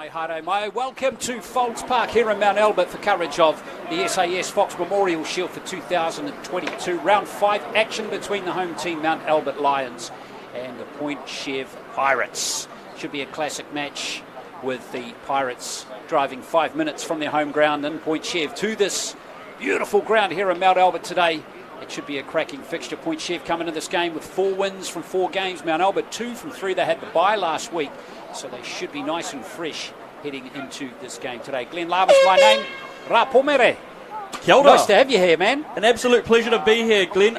Mai haere mai. Welcome to Fowlds Park here in Mount Albert for coverage of the SAS Fox Memorial Shield for 2022. Round 5 action between the home team Mount Albert Lions and the Point Chev Pirates. Should be a classic match with the Pirates driving 5 minutes from their home ground in Point Chev to this beautiful ground here in Mount Albert today. It should be a cracking fixture. Point Chev coming into this game with 4 wins from 4 games. Mount Albert 2 from 3. They had the bye last week, so they should be nice and fresh heading into this game today. Glenn Larvis, my name. Ra pomere. Kia ora. Nice to have you here, man. An absolute pleasure to be here, Glenn.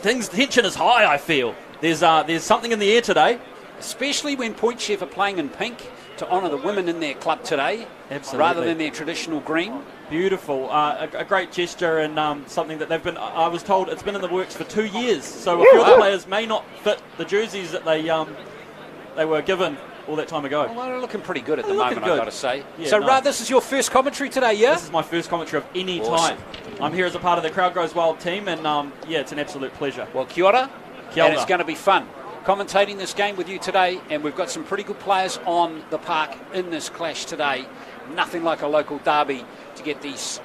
Tension is high, I feel. There's something in the air today. Especially when Point Chev are playing in pink to honour the women in their club today. Absolutely. Rather than their traditional green. Beautiful. A great gesture and something that they've been, I was told it's been in the works for 2 years. So a few of the players may not fit the jerseys that they were given all that time ago. Well, they're looking pretty good at the They're moment, looking I've good. got to say. Yeah, so, nice. Ra, this is your first commentary today, yeah? This is my first commentary of any Awesome. time. I'm here as a part of the Crowd Goes Wild team, and it's an absolute pleasure. Well, kia ora. Kia And ora. it's going to be fun commentating this game with you today, and we've got some pretty good players on the park in this clash today. Nothing like a local derby to get these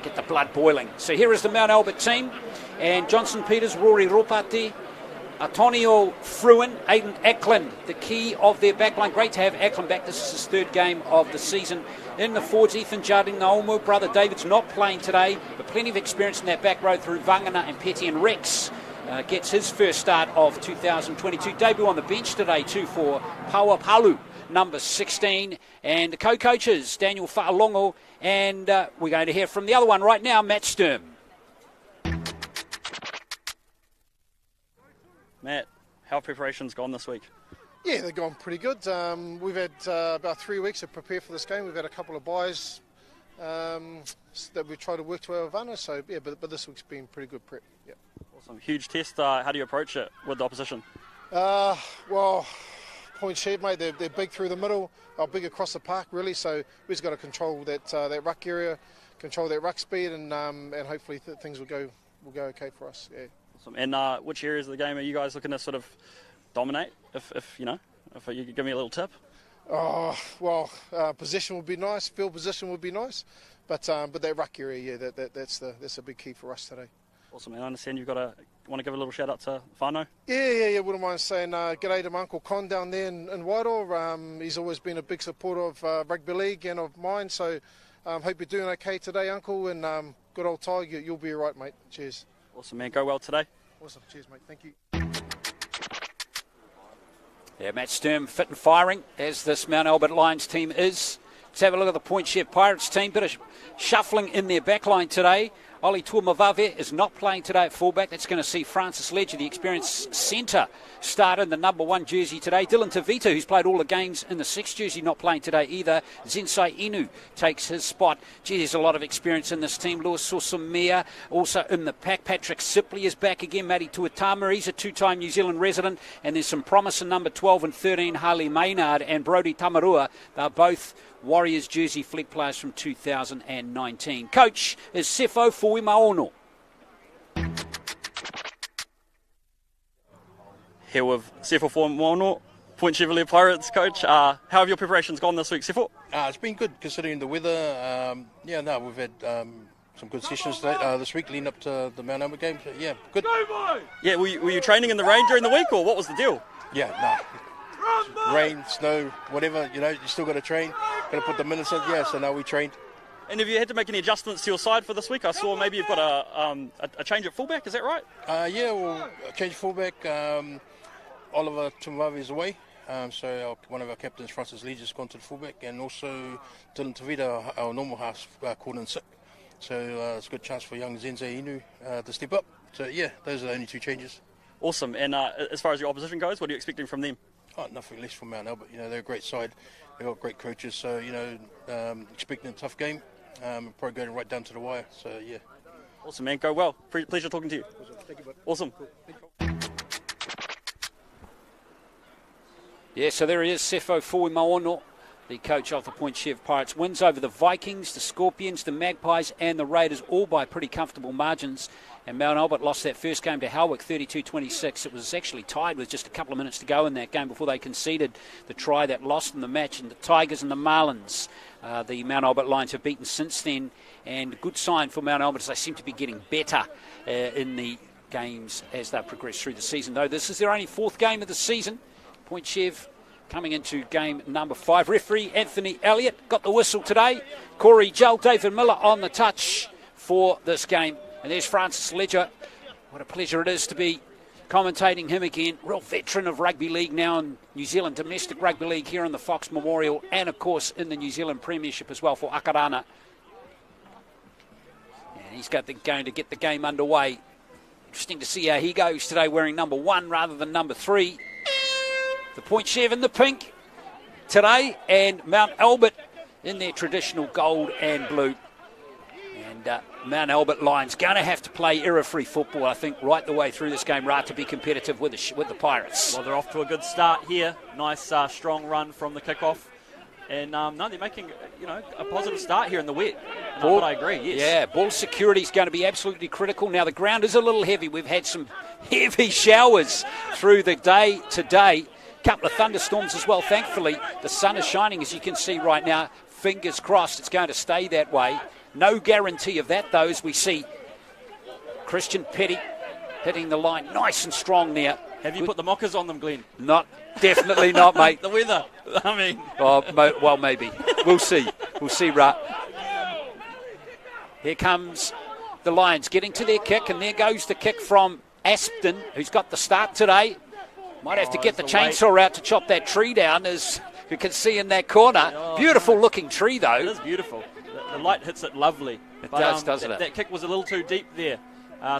get the blood boiling. So here is the Mount Albert team, and Johnson Peters, Rory Ropati, Antonio Fruin, Aidan Auckland, the key of their backline. Great to have Auckland back. This is his 3rd game of the season. In the forwards, Ethan Jardine, Naomu, brother David's not playing today, but plenty of experience in that back row through Vangana and Petty, and Rex gets his first start of 2022. Debut on the bench today too for Paua Palu, number 16. And the co-coaches, Daniel Fa'alongo, and we're going to hear from the other one right now, Matt Sturm. Matt, how have preparations gone this week? Yeah, they've gone pretty good. We've had about 3 weeks to prepare for this game. We've had a couple of buys that we try to work to our advantage. So, yeah, but this week's been pretty good prep. Yeah. Awesome. Huge test. How do you approach it with the opposition? Well, Point Chev, mate, they're big through the middle, big across the park, really. So we've just got to control that ruck area, control that ruck speed, and hopefully things will go okay for us. Yeah. Awesome. And which areas of the game are you guys looking to sort of dominate? If you could give me a little tip. Oh well, possession would be nice. Field position would be nice, but that ruck area, yeah, that's a big key for us today. Awesome. And I understand want to give a little shout out to Whānau. Yeah. Wouldn't mind saying g'day to my Uncle Con down there in Wairoa. He's always been a big supporter of rugby league and of mine. So hope you're doing okay today, Uncle. And good old Ty, you'll be all right, mate. Cheers. Awesome, man. Go well today. Awesome. Cheers, mate. Thank you. Yeah, Matt Sturm fit and firing as this Mount Albert Lions team is. Let's have a look at the Point Chev Pirates team. Bit of shuffling in their backline today. Oli Tuamavave is not playing today at fullback. That's going to see Francis Ledger, the experienced centre, start in the number 1 jersey today. Dylan Tavita, who's played all the games in the 6th jersey, not playing today either. Zensai Inu takes his spot. Gee, there's a lot of experience in this team. Lewis Sosamea also in the pack. Patrick Sipley is back again. Matty Tuatama, he's a 2-time New Zealand resident. And there's some promise in number 12 and 13, Harley Maynard and Brodie Tamarua. They're both Warriors jersey fleet players from 2019. Coach is Sefo Fuimaono. Here with Sefo Fuimaono, Point Chevalier Pirates coach. How have your preparations gone this week, Sefo? It's been good considering the weather. We've had some good sessions this week leading up to the Mount Albert game. So, yeah, good. Yeah, were you training in the rain during the week, or what was the deal? Yeah, no. Rain, snow, whatever, you still got to train. Got to put the minutes in. Yeah, so now we trained. And have you had to make any adjustments to your side for this week? I saw maybe you've got a change at fullback, is that right? We'll change fullback. Oliver Tumavave is away. So one of our captains, Francis Ledger's gone to the fullback, and also Dylan Tavita, our normal half, called in sick. So it's a good chance for young Zensai Inu to step up. So yeah, those are the only 2 changes. Awesome. And as far as your opposition goes, what are you expecting from them? Nothing less from Mount Albert. They're a great side. They've got great coaches. So, expecting a tough game. Probably going right down to the wire. So, yeah. Awesome, man. Go well. Pleasure talking to you. Thank you, bud. Awesome. Cool. Yeah, so there he is, Sefo Fuimaono, the coach of the Point Chev Pirates. Wins over the Vikings, the Scorpions, the Magpies and the Raiders, all by pretty comfortable margins. And Mount Albert lost that first game to Howick 32-26. It was actually tied with just a couple of minutes to go in that game before they conceded the try that lost them the match. And the Tigers and the Marlins, the Mount Albert Lions, have beaten since then. And a good sign for Mount Albert as they seem to be getting better in the games as they progress through the season. Though this is their only fourth game of the season. Point Chev coming into game number 5. Referee Anthony Elliott got the whistle today. Corey Jull, David Miller on the touch for this game. And there's Francis Ledger. What a pleasure it is to be commentating him again. Real veteran of rugby league now in New Zealand domestic rugby league here in the Fox Memorial, and of course in the New Zealand Premiership as well for Akarana. And he's going to get the game underway. Interesting to see how he goes today, wearing number 1 rather than number 3. The Point Chev in the pink today, and Mount Albert in their traditional gold and blue. And Mount Albert Lions going to have to play error-free football, I think, right the way through this game, right, to be competitive with the Pirates. Well, they're off to a good start here. Nice, strong run from the kickoff. And, no, they're making, a positive start here in the wet. But I agree, yes. Yeah, ball security is going to be absolutely critical. Now, the ground is a little heavy. We've had some heavy showers through the day today. Couple of thunderstorms as well, thankfully. The sun is shining, as you can see right now. Fingers crossed it's going to stay that way. No guarantee of that, though, as we see Christian Petty hitting the line nice and strong there. Have you put the mockers on them, Glenn? Definitely not, mate. The weather, I mean. Oh, well, maybe. We'll see. We'll see, Ra. Here comes the Lions getting to their kick, and there goes the kick from Aspden, who's got the start today. Might have to get the chainsaw out to chop that tree down, as you can see in that corner. Beautiful looking tree, though. It is beautiful. The light hits it lovely. It does, doesn't it? That kick was a little too deep there.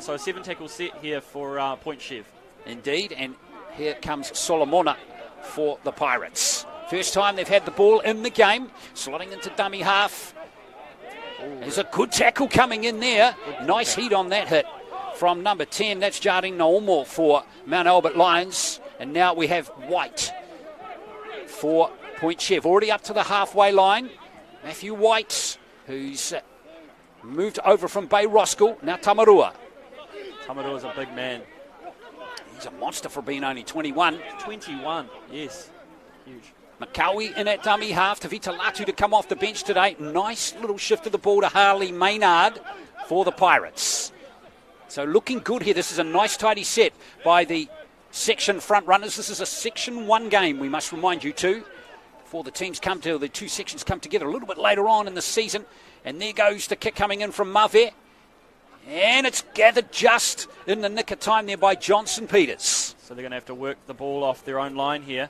So a 7 tackle set here for Point Chev. Indeed, and here comes Solomona for the Pirates. First time they've had the ball in the game, slotting into dummy half. There's a good tackle coming in there. Nice heat on that hit from number 10. That's Jardine Naomo for Mount Albert Lions. And now we have White for Point Chev. Already up to the halfway line. Matthew White, who's moved over from Bay Roskill. Now Tamarua. Tamarua's a big man. He's a monster for being only 21. 21, yes. Huge. Makawi in at dummy half. Tavita Latu to come off the bench today. Nice little shift of the ball to Harley Maynard for the Pirates. So looking good here. This is a nice tidy set by the section front runners. This is a Section 1 game, we must remind you too. Before the two sections come together a little bit later on in the season. And there goes the kick coming in from Mave. And it's gathered just in the nick of time there by Johnson Peters. So they're going to have to work the ball off their own line here.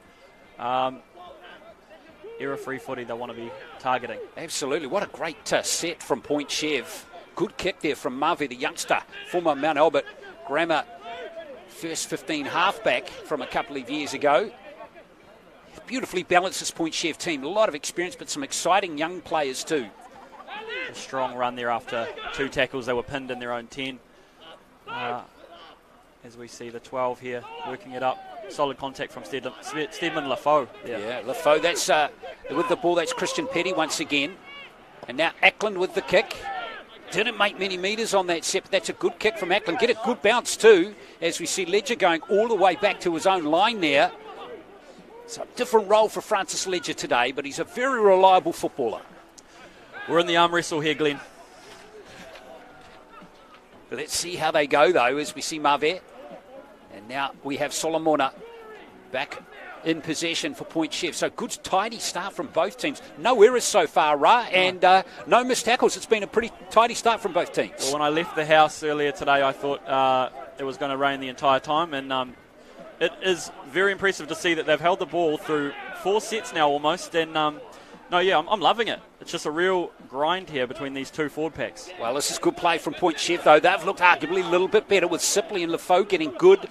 Error-free footy they want to be targeting. Absolutely. What a great set from Point Chev. Good kick there from Mave, the youngster, former Mount Albert Grammar first 15 halfback from a couple of years ago. Beautifully balanced this Point Chev team. A lot of experience, but some exciting young players too. A strong run there after 2 tackles. They were pinned in their own 10. As we see the 12 here working it up. Solid contact from Stedman Lafoe. Yeah, Lafoe. That's with the ball. That's Christian Petty once again. And now Auckland with the kick. Didn't make many metres on that set, but that's a good kick from Auckland. Get a good bounce too, as we see Ledger going all the way back to his own line there. It's a different role for Francis Ledger today, but he's a very reliable footballer. We're in the arm wrestle here, Glenn. But let's see how they go, though, as we see Mave. And now we have Solomona back in possession for Point Chev. So good, tidy start from both teams. No errors so far, Ra, and no missed tackles. It's been a pretty tidy start from both teams. Well, when I left the house earlier today, I thought it was going to rain the entire time, and it is very impressive to see that they've held the ball through 4 sets now almost, and I'm loving it. It's just a real grind here between these 2 forward packs. Well, this is good play from Point Chev, though. They've looked arguably a little bit better with Sipley and Lafoe getting good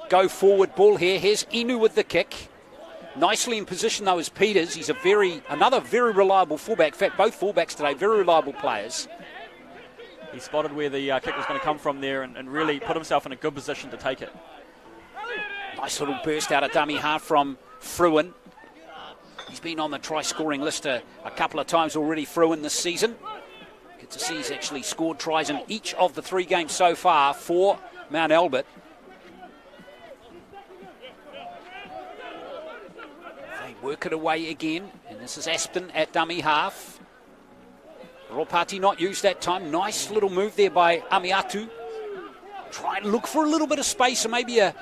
go-forward ball here. Here's Inu with the kick. Nicely in position, though, is Peters. He's another very reliable fullback. In fact, both fullbacks today, very reliable players. He spotted where the kick was going to come from there and really put himself in a good position to take it. Nice little burst out of dummy half from Fruin. He's been on the try-scoring list a couple of times already, Fruin, this season. Good to see he's actually scored tries in each of the 3 games so far for Mount Albert. They work it away again, and this is Aspen at dummy half. Ropati not used that time. Nice little move there by Amiatu. Try and look for a little bit of space and maybe a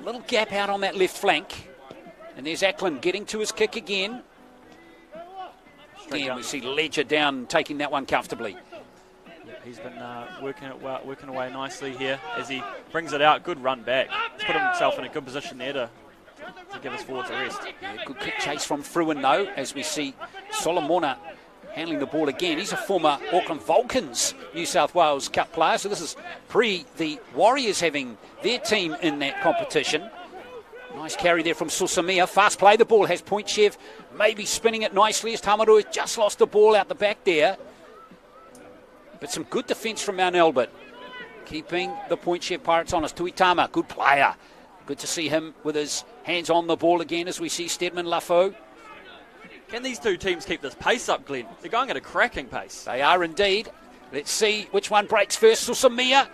little gap out on that left flank. And there's Auckland getting to his kick again. And we see Ledger down, taking that one comfortably. Yep, he's been working away nicely here as he brings it out. Good run back. He's put himself in a good position there to give his forwards a rest. Yeah, good kick chase from Fruin though, as we see Solomona handling the ball again. He's a former Auckland Vulcans New South Wales Cup player, so this is pre the Warriors having their team in that competition. Nice carry there from Susamia. Fast play. The ball has Pointchev maybe spinning it nicely as Tamarua just lost the ball out the back there. But some good defence from Mount Albert, keeping the Pointchev Pirates honest. Tuitama, good player. Good to see him with his hands on the ball again as we see Stedman Lafo. Can these two teams keep this pace up, Glenn? They're going at a cracking pace. They are indeed. Let's see which one breaks first. Susamia,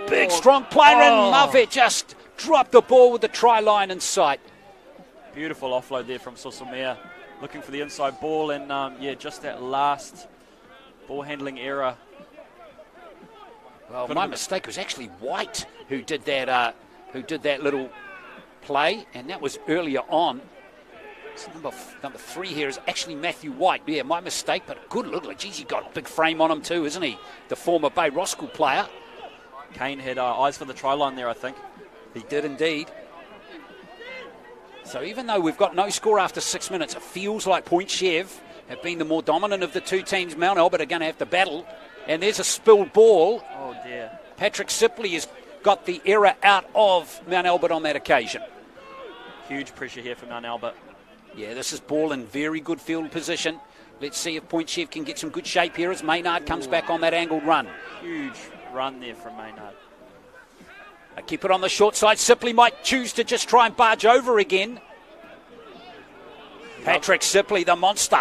big strong player, and Mavet just dropped the ball with the try line in sight. Beautiful offload there from Susumia, looking for the inside ball, and just that last ball handling error. Well, my mistake was actually White who did that little play, and that was earlier on. So number 3 here is actually Matthew White. Yeah, my mistake, but a good look. Like, geez, he got a big frame on him too, isn't he? The former Bay Roskell player. Kane had eyes for the try line there, I think. He did indeed. So even though we've got no score after 6 minutes, it feels like Pointchev have been the more dominant of the two teams. Mount Albert are going to have to battle. And there's a spilled ball. Oh, dear. Patrick Sipley has got the error out of Mount Albert on that occasion. Huge pressure here for Mount Albert. Yeah, this is ball in very good field position. Let's see if Pointchev can get some good shape here as Maynard comes back on that angled run. Huge run there from Maynard. They keep it on the short side. Sipley might choose to just try and barge over again. Patrick Sipley, the monster.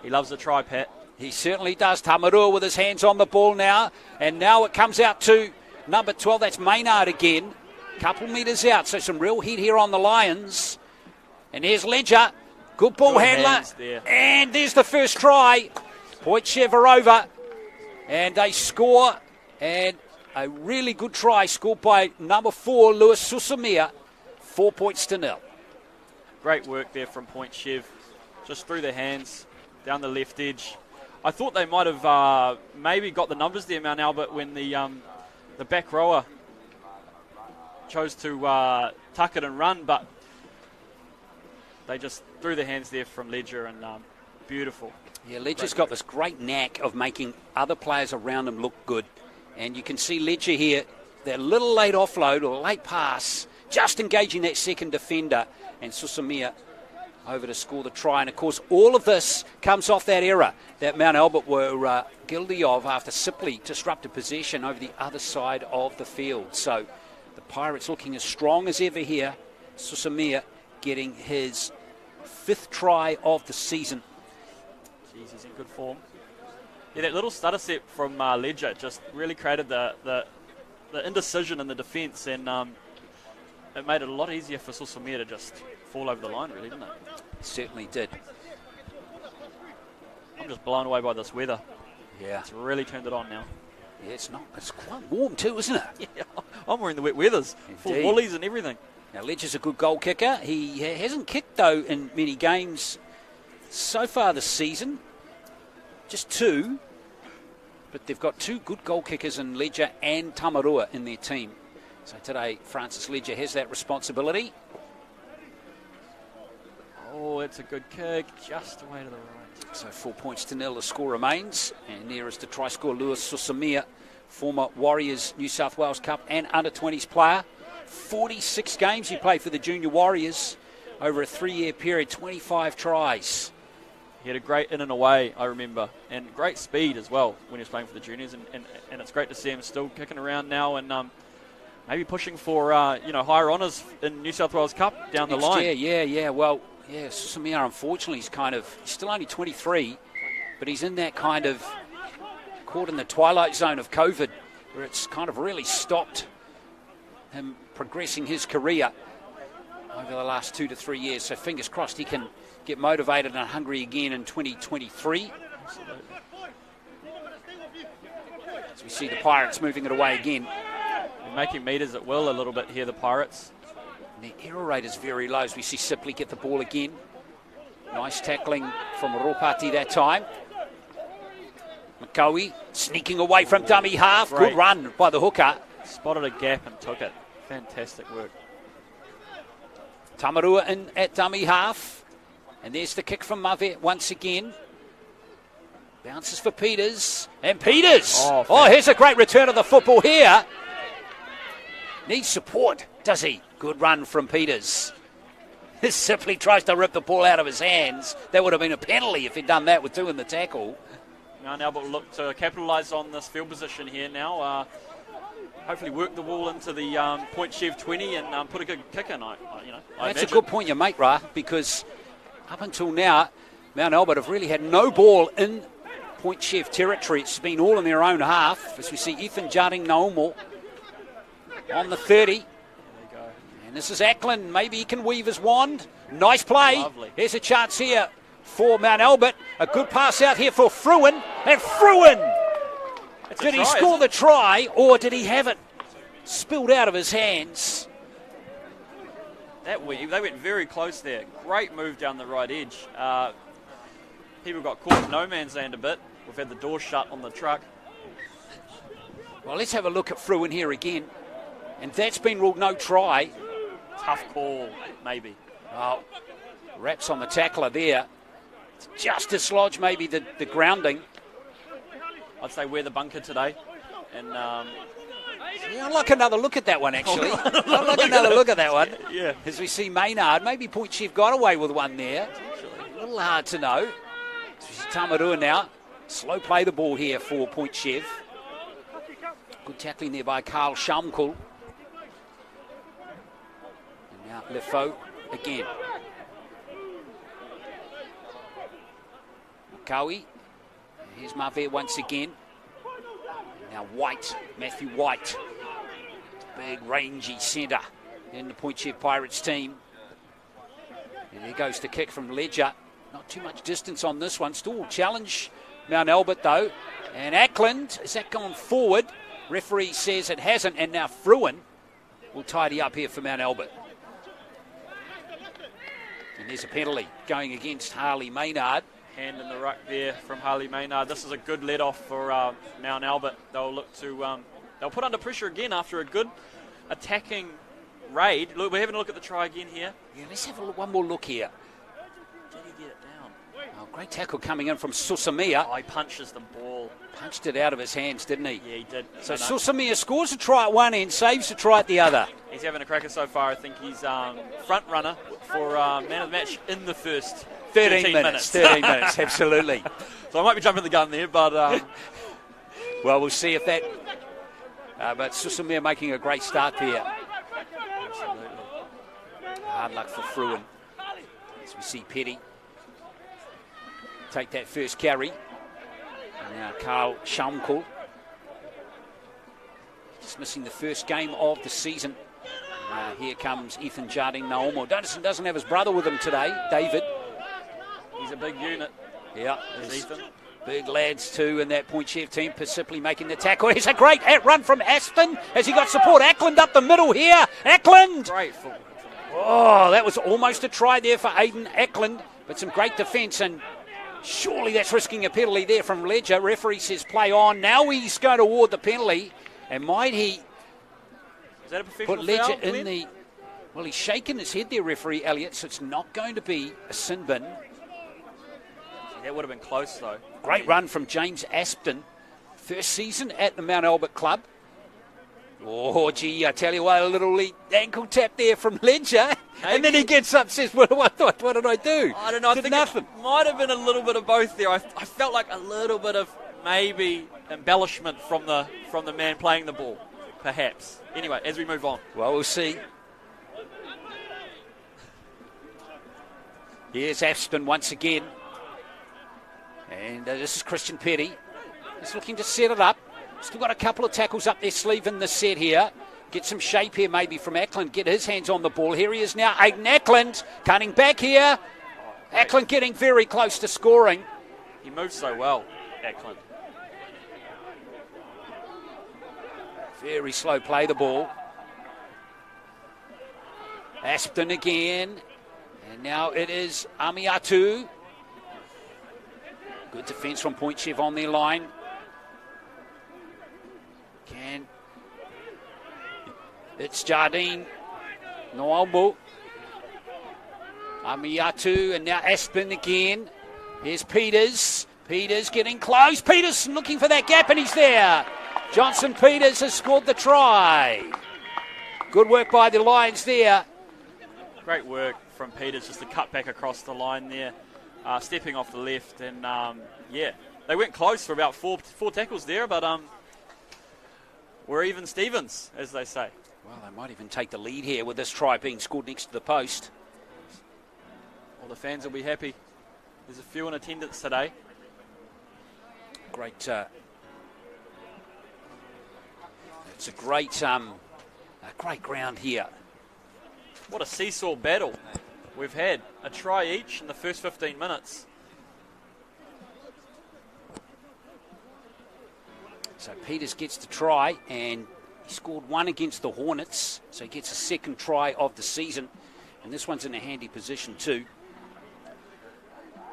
He loves the try, Pat. He certainly does. Tamarua with his hands on the ball now. And now it comes out to number 12. That's Maynard again. Couple metres out. So some real heat here on the Lions. And here's Ledger. Good ball handler. There. And there's the first try. Pointchev are over. And they score. And a really good try scored by number 4, Lewis Susamia. 4 points to 0. Great work there from Pointchev. Just through the hands, down the left edge. I thought they might have maybe got the numbers there, Mount Albert, when the back rower chose to tuck it and run, but they just threw the hands there from Ledger, and beautiful. Yeah, Ledger's got this great knack of making other players around him look good. And you can see Ledger here, that little late offload or late pass, just engaging that second defender, and Susamia over to score the try. And of course, all of this comes off that error that Mount Albert were guilty of after Sipley disrupted possession over the other side of the field. So the Pirates looking as strong as ever here. Susamia getting his 5th try of the season. Jeez, he's in good form. Yeah, that little stutter step from Ledger just really created the indecision in the defence, and it made it a lot easier for Susamia to just fall over the line, really, didn't it? Certainly did. I'm just blown away by this weather. Yeah. It's really turned it on now. Yeah, it's quite warm too, isn't it? Yeah, I'm wearing the wet weathers, full woolies and everything. Now, Ledger's a good goal kicker. He hasn't kicked, though, in many games so far this season. Just 2. But they've got 2 good goal kickers in Ledger and Tamarua in their team. So today, Francis Ledger has that responsibility. Oh, it's a good kick, just away to the right. So 4 points to 0, the score remains. And nearest to try score, Lewis Susamia, former Warriors New South Wales Cup and under-20s player. 46 games he played for the Junior Warriors over a 3-year period, 25 tries. He had a great in and away, I remember, and great speed as well when he was playing for the juniors, and it's great to see him still kicking around now and maybe pushing for higher honours in New South Wales Cup down next the line. Yeah. Well, yeah, Susamia, unfortunately, he's still only 23, but he's in that kind of caught in the twilight zone of COVID, where it's kind of really stopped him progressing his career over the last 2 to 3 years. So fingers crossed he can get motivated and hungry again in 2023. Absolutely. As we see the Pirates moving it away again. They're making meters at will a little bit here, the Pirates. And the error rate is very low as we see Sipley get the ball again. Nice tackling from Ropati that time. McCowie sneaking away from dummy half. Great. Good run by the hooker. Spotted a gap and took it. Fantastic work. Tamarua in at dummy half. And there's the kick from Mave once again. Bounces for Peters. And Peters! Oh, here's a great return of the football here. Needs support, does he? Good run from Peters. This simply tries to rip the ball out of his hands. That would have been a penalty if he'd done that with doing the tackle. Mount Albert will look to capitalise on this field position here now. Hopefully work the ball into the point Chev 20 and put a good kick in. That's a good point you make, Ra, because up until now, Mount Albert have really had no ball in Point Chev territory. It's been all in their own half, as we see Ethan Jardine Naumo on the 30. And this is Auckland. Maybe he can weave his wand. Nice play. Lovely. Here's a chance here for Mount Albert. A good pass out here for Fruin. And Fruin! Did he score the try, or did he have it spilled out of his hands? They went very close there. Great move down the right edge. People got caught in no man's land a bit. We've had the door shut on the truck. Well, let's have a look at Fruin here again. And that's been ruled no try. Tough call, maybe. Oh, wraps on the tackler there. It's just dislodged maybe the grounding. I'd say wear the bunker today. And Yeah, I'd like another look at that one, actually. I'd like another look at that one. Yeah. As we see Maynard, maybe Point Chev got away with one there. A little hard to know. As we see Tamarua now. Slow play the ball here for Point Chev. Good tackling there by Carl Schaumkuhl. And now Lefaux again. Makawi. Here's Mave once again. Now White, Matthew White. Big rangy centre in the Point Chev Pirates team. And there goes the kick from Ledger. Not too much distance on this one. Still challenge Mount Albert though. And Auckland, has that gone forward? Referee says it hasn't, and now Fruin will tidy up here for Mount Albert. And there's a penalty going against Harley Maynard. hand in the ruck there from Harley Maynard. This is a good let-off for Mount Albert. They'll look to they'll put under pressure again after a good attacking raid. Look, we're having a look at the try again here. Yeah, let's have one more look here. Did he get it down? Oh, great tackle coming in from Susamia. Oh, he punches the ball. Punched it out of his hands, didn't he? Yeah, he did. So Susamia scores a try at one end, saves a try at the other. He's having a cracker so far. I think he's front runner for man of the match in the first 13 minutes. 13 minutes, absolutely. So I might be jumping the gun there, but... well, we'll see if that... but Susamia making a great start there. Absolutely. Hard luck for Fruin. As we see Petty take that first carry. And now Carl Schaumkuhl. Just missing the first game of the season. Here comes Ethan Jardine Naumo. Doesn't have his brother with him today, David. He's a big unit. Yeah, there's Ethan. Big lads too in that Point Chev team. Persipli making the tackle. Here's a great run from Aspen as he got support. Ackland up the middle here. Ackland! Great football. Oh, that was almost a try there for Aidan Ackland, but some great defence, and surely that's risking a penalty there from Ledger. Referee says play on. Now he's going to award the penalty, and might he Is that a professional put Ledger foul, in the... Well, he's shaking his head there, referee Elliott, so it's not going to be a sin bin. That would have been close, though. Great run from James Aspton. First season at the Mount Albert club. Oh, gee, I tell you what, a little ankle tap there from Ledger. Maybe. And then he gets up and says, what did I do? I don't know. I think nothing. It might have been a little bit of both there. I felt like a little bit of maybe embellishment from the man playing the ball, perhaps. Anyway, as we move on. Well, we'll see. Here's Aston once again. And this is Christian Petty. He's looking to set it up. Still got a couple of tackles up their sleeve in the set here. Get some shape here maybe from Auckland. Get his hands on the ball. Here he is now, Aiden Auckland, cutting back here. Auckland getting very close to scoring. He moves so well, Auckland. Very slow play the ball. Aspden again. And now it is Amiatu. Good defence from Point Chev on their line. It's Jardine. Noambu. Amiatu, and now Aspden again. Here's Peters. Peters getting close. Peters looking for that gap, and he's there. Johnson Peters has scored the try. Good work by the Lions there. Great work from Peters just to cut back across the line there, stepping off the left. And, they went close for about four tackles there, but we're even Stevens, as they say. Well, they might even take the lead here with this try being scored next to the post. All the fans will be happy. There's a few in attendance today. Great. It's a great ground here. What a seesaw battle we've had. A try each in the first 15 minutes. So Peters gets the try, and he scored one against the Hornets, so he gets a second try of the season, and this one's in a handy position too.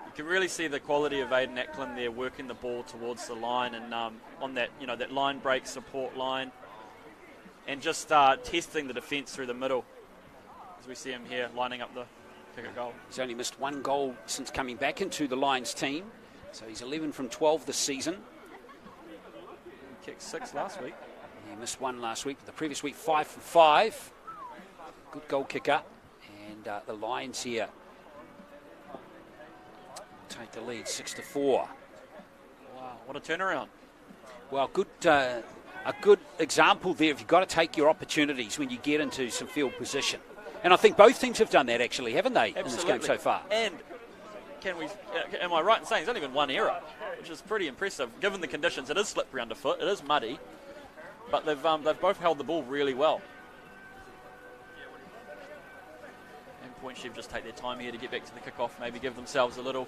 You can really see the quality of Aiden Auckland there, working the ball towards the line and on that, that line break support line, and just testing the defence through the middle. As we see him here lining up the kick a goal. He's only missed one goal since coming back into the Lions team, so he's 11 from 12 this season. He kicked 6 last week. He missed one last week, but the previous week 5 from 5. Good goal kicker, and the Lions here take the lead 6-4. Wow, what a turnaround. Well, a good example there. If you've got to take your opportunities when you get into some field position. And I think both teams have done that, actually, haven't they, Absolutely. in this game so far? And am I right in saying there's only been one error, which is pretty impressive. Given the conditions, it is slippery underfoot, it is muddy, but they've both held the ball really well. And Point Chev just take their time here to get back to the kickoff, maybe give themselves a little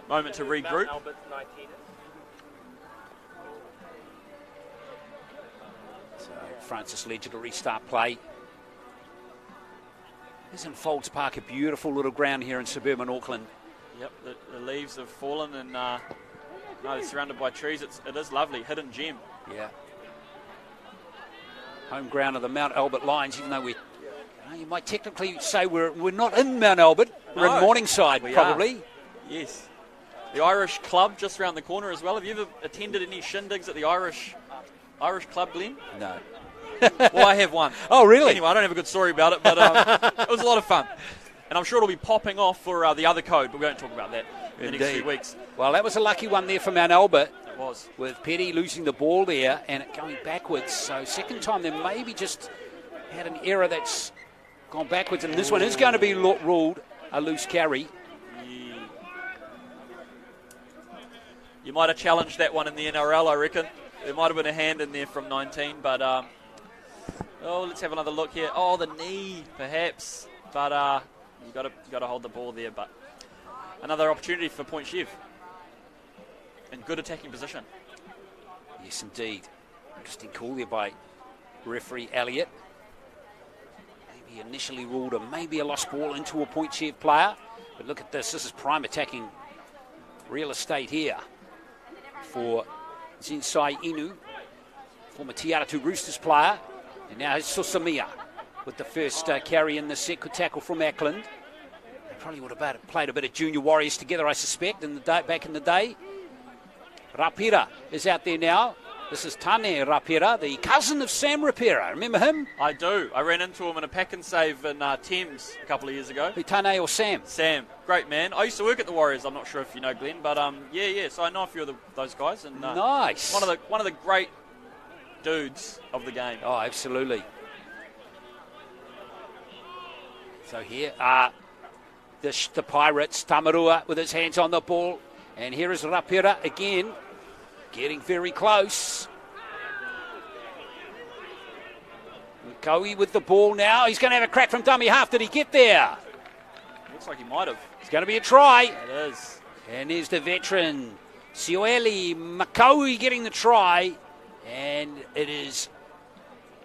moment to regroup. So Francis Ledger to restart play. Isn't Fowlds Park a beautiful little ground here in suburban Auckland? Yep, the leaves have fallen and they're surrounded by trees. It is lovely, hidden gem. Yeah. Home ground of the Mount Albert Lions, even though you might technically say we're not in Mount Albert. We're in Morningside, probably. Yes. The Irish Club just around the corner as well. Have you ever attended any shindigs at the Irish Club, Glenn? No. Well, I have one. Oh, really? Anyway, I don't have a good story about it, but it was a lot of fun. And I'm sure it'll be popping off for the other code, but we won't talk about that in the next few weeks. Well, that was a lucky one there for Mount Albert. It was. With Petty losing the ball there and it going backwards. So second time they maybe just had an error that's gone backwards. And this one is going to be ruled a loose carry. Yeah. You might have challenged that one in the NRL, I reckon. There might have been a hand in there from 19, but... let's have another look here. Oh, the knee, perhaps. But you got to hold the ball there. But another opportunity for Point Chev. In good attacking position. Yes, indeed. Interesting call there by referee Elliott. Maybe initially ruled maybe a lost ball into a Point Chev player. But look at this. This is prime attacking real estate here for Zinsai Inu, former Tiaratu Roosters player. And now it's Susamia with the first carry in the set. Good tackle from Auckland. They probably would have played a bit of junior warriors together, I suspect, back in the day. Rapira is out there now. This is Tane Rapira, the cousin of Sam Rapira. Remember him? I do. I ran into him in a pack and save in Thames a couple of years ago. Who, Tane or Sam? Sam. Great man. I used to work at the Warriors. I'm not sure if you know Glenn, but yeah. So I know a few of those guys. And nice. One of the great dudes of the game. Oh, absolutely. So here are the Pirates. Tamarua with his hands on the ball. And here is Rapira again. getting very close. Makoe with the ball now. He's going to have a crack from dummy half. Did he get there? Looks like he might have. It's going to be a try. It is. And there's the veteran, Sioeli Makoe, getting the try. And it is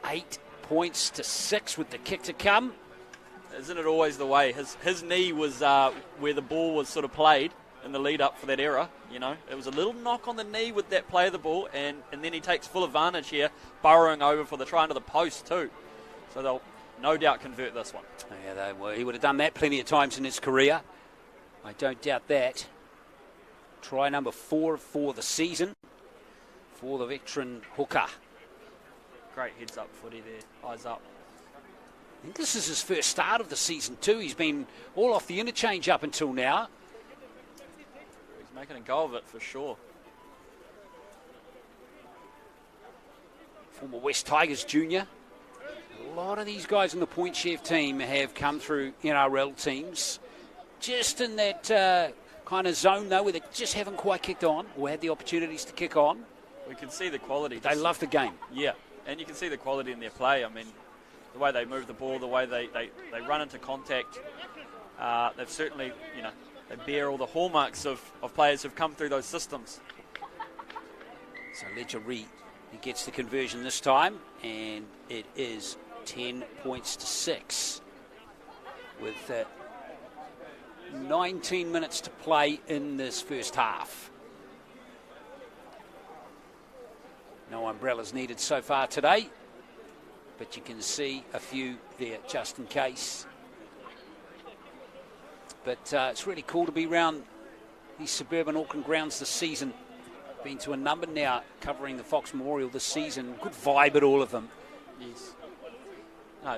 8 points to 6 with the kick to come. Isn't it always the way? His knee was where the ball was sort of played in the lead up for that error. You know, it was a little knock on the knee with that play of the ball, and then he takes full advantage here, burrowing over for the try under the post too. So they'll no doubt convert this one. Yeah, he would have done that plenty of times in his career. I don't doubt that. Try number 4 for the season for the veteran hooker. Great heads up footy there, eyes up. I think this is his first start of the season too. He's been all off the interchange up until now. He's making a go of it for sure. Former West Tigers junior. A lot of these guys in the Point Chef team have come through NRL teams. Just in that kind of zone though, where they just haven't quite kicked on or had the opportunities to kick on. We can see the quality. They love the game. Yeah, and you can see the quality in their play. I mean, the way they move the ball, the way they run into contact. They've certainly, they bear all the hallmarks of players who've come through those systems. So Ledger Reed, he gets the conversion this time, and it is 10 points to 6 with 19 minutes to play in this first half. No umbrellas needed so far today, but you can see a few there just in case. But it's really cool to be around these suburban Auckland grounds this season. Been to a number now covering the Fox Memorial this season. Good vibe at all of them. Yes. No,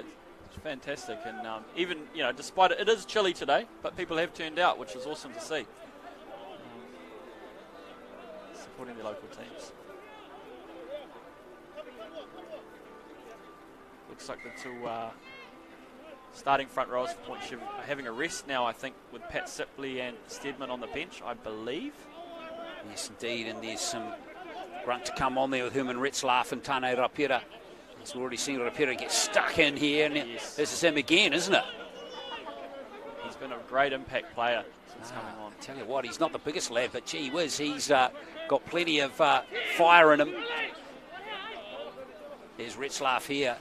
it's fantastic. And even, despite it is chilly today, but people have turned out, which is awesome to see. Supporting the local teams. Looks like the two starting front rows for Point Chef are having a rest now, I think, with Pat Sipley and Steadman on the bench, I believe. Yes, indeed, and there's some grunt to come on there with Herman Retzlaff and Tane Rapira. As we've already seen Rapira get stuck in here, and yes. This is him again, isn't it? He's been a great impact player since coming on. I tell you what, he's not the biggest lad, but gee whiz, he's got plenty of fire in him. There's Retzlaff here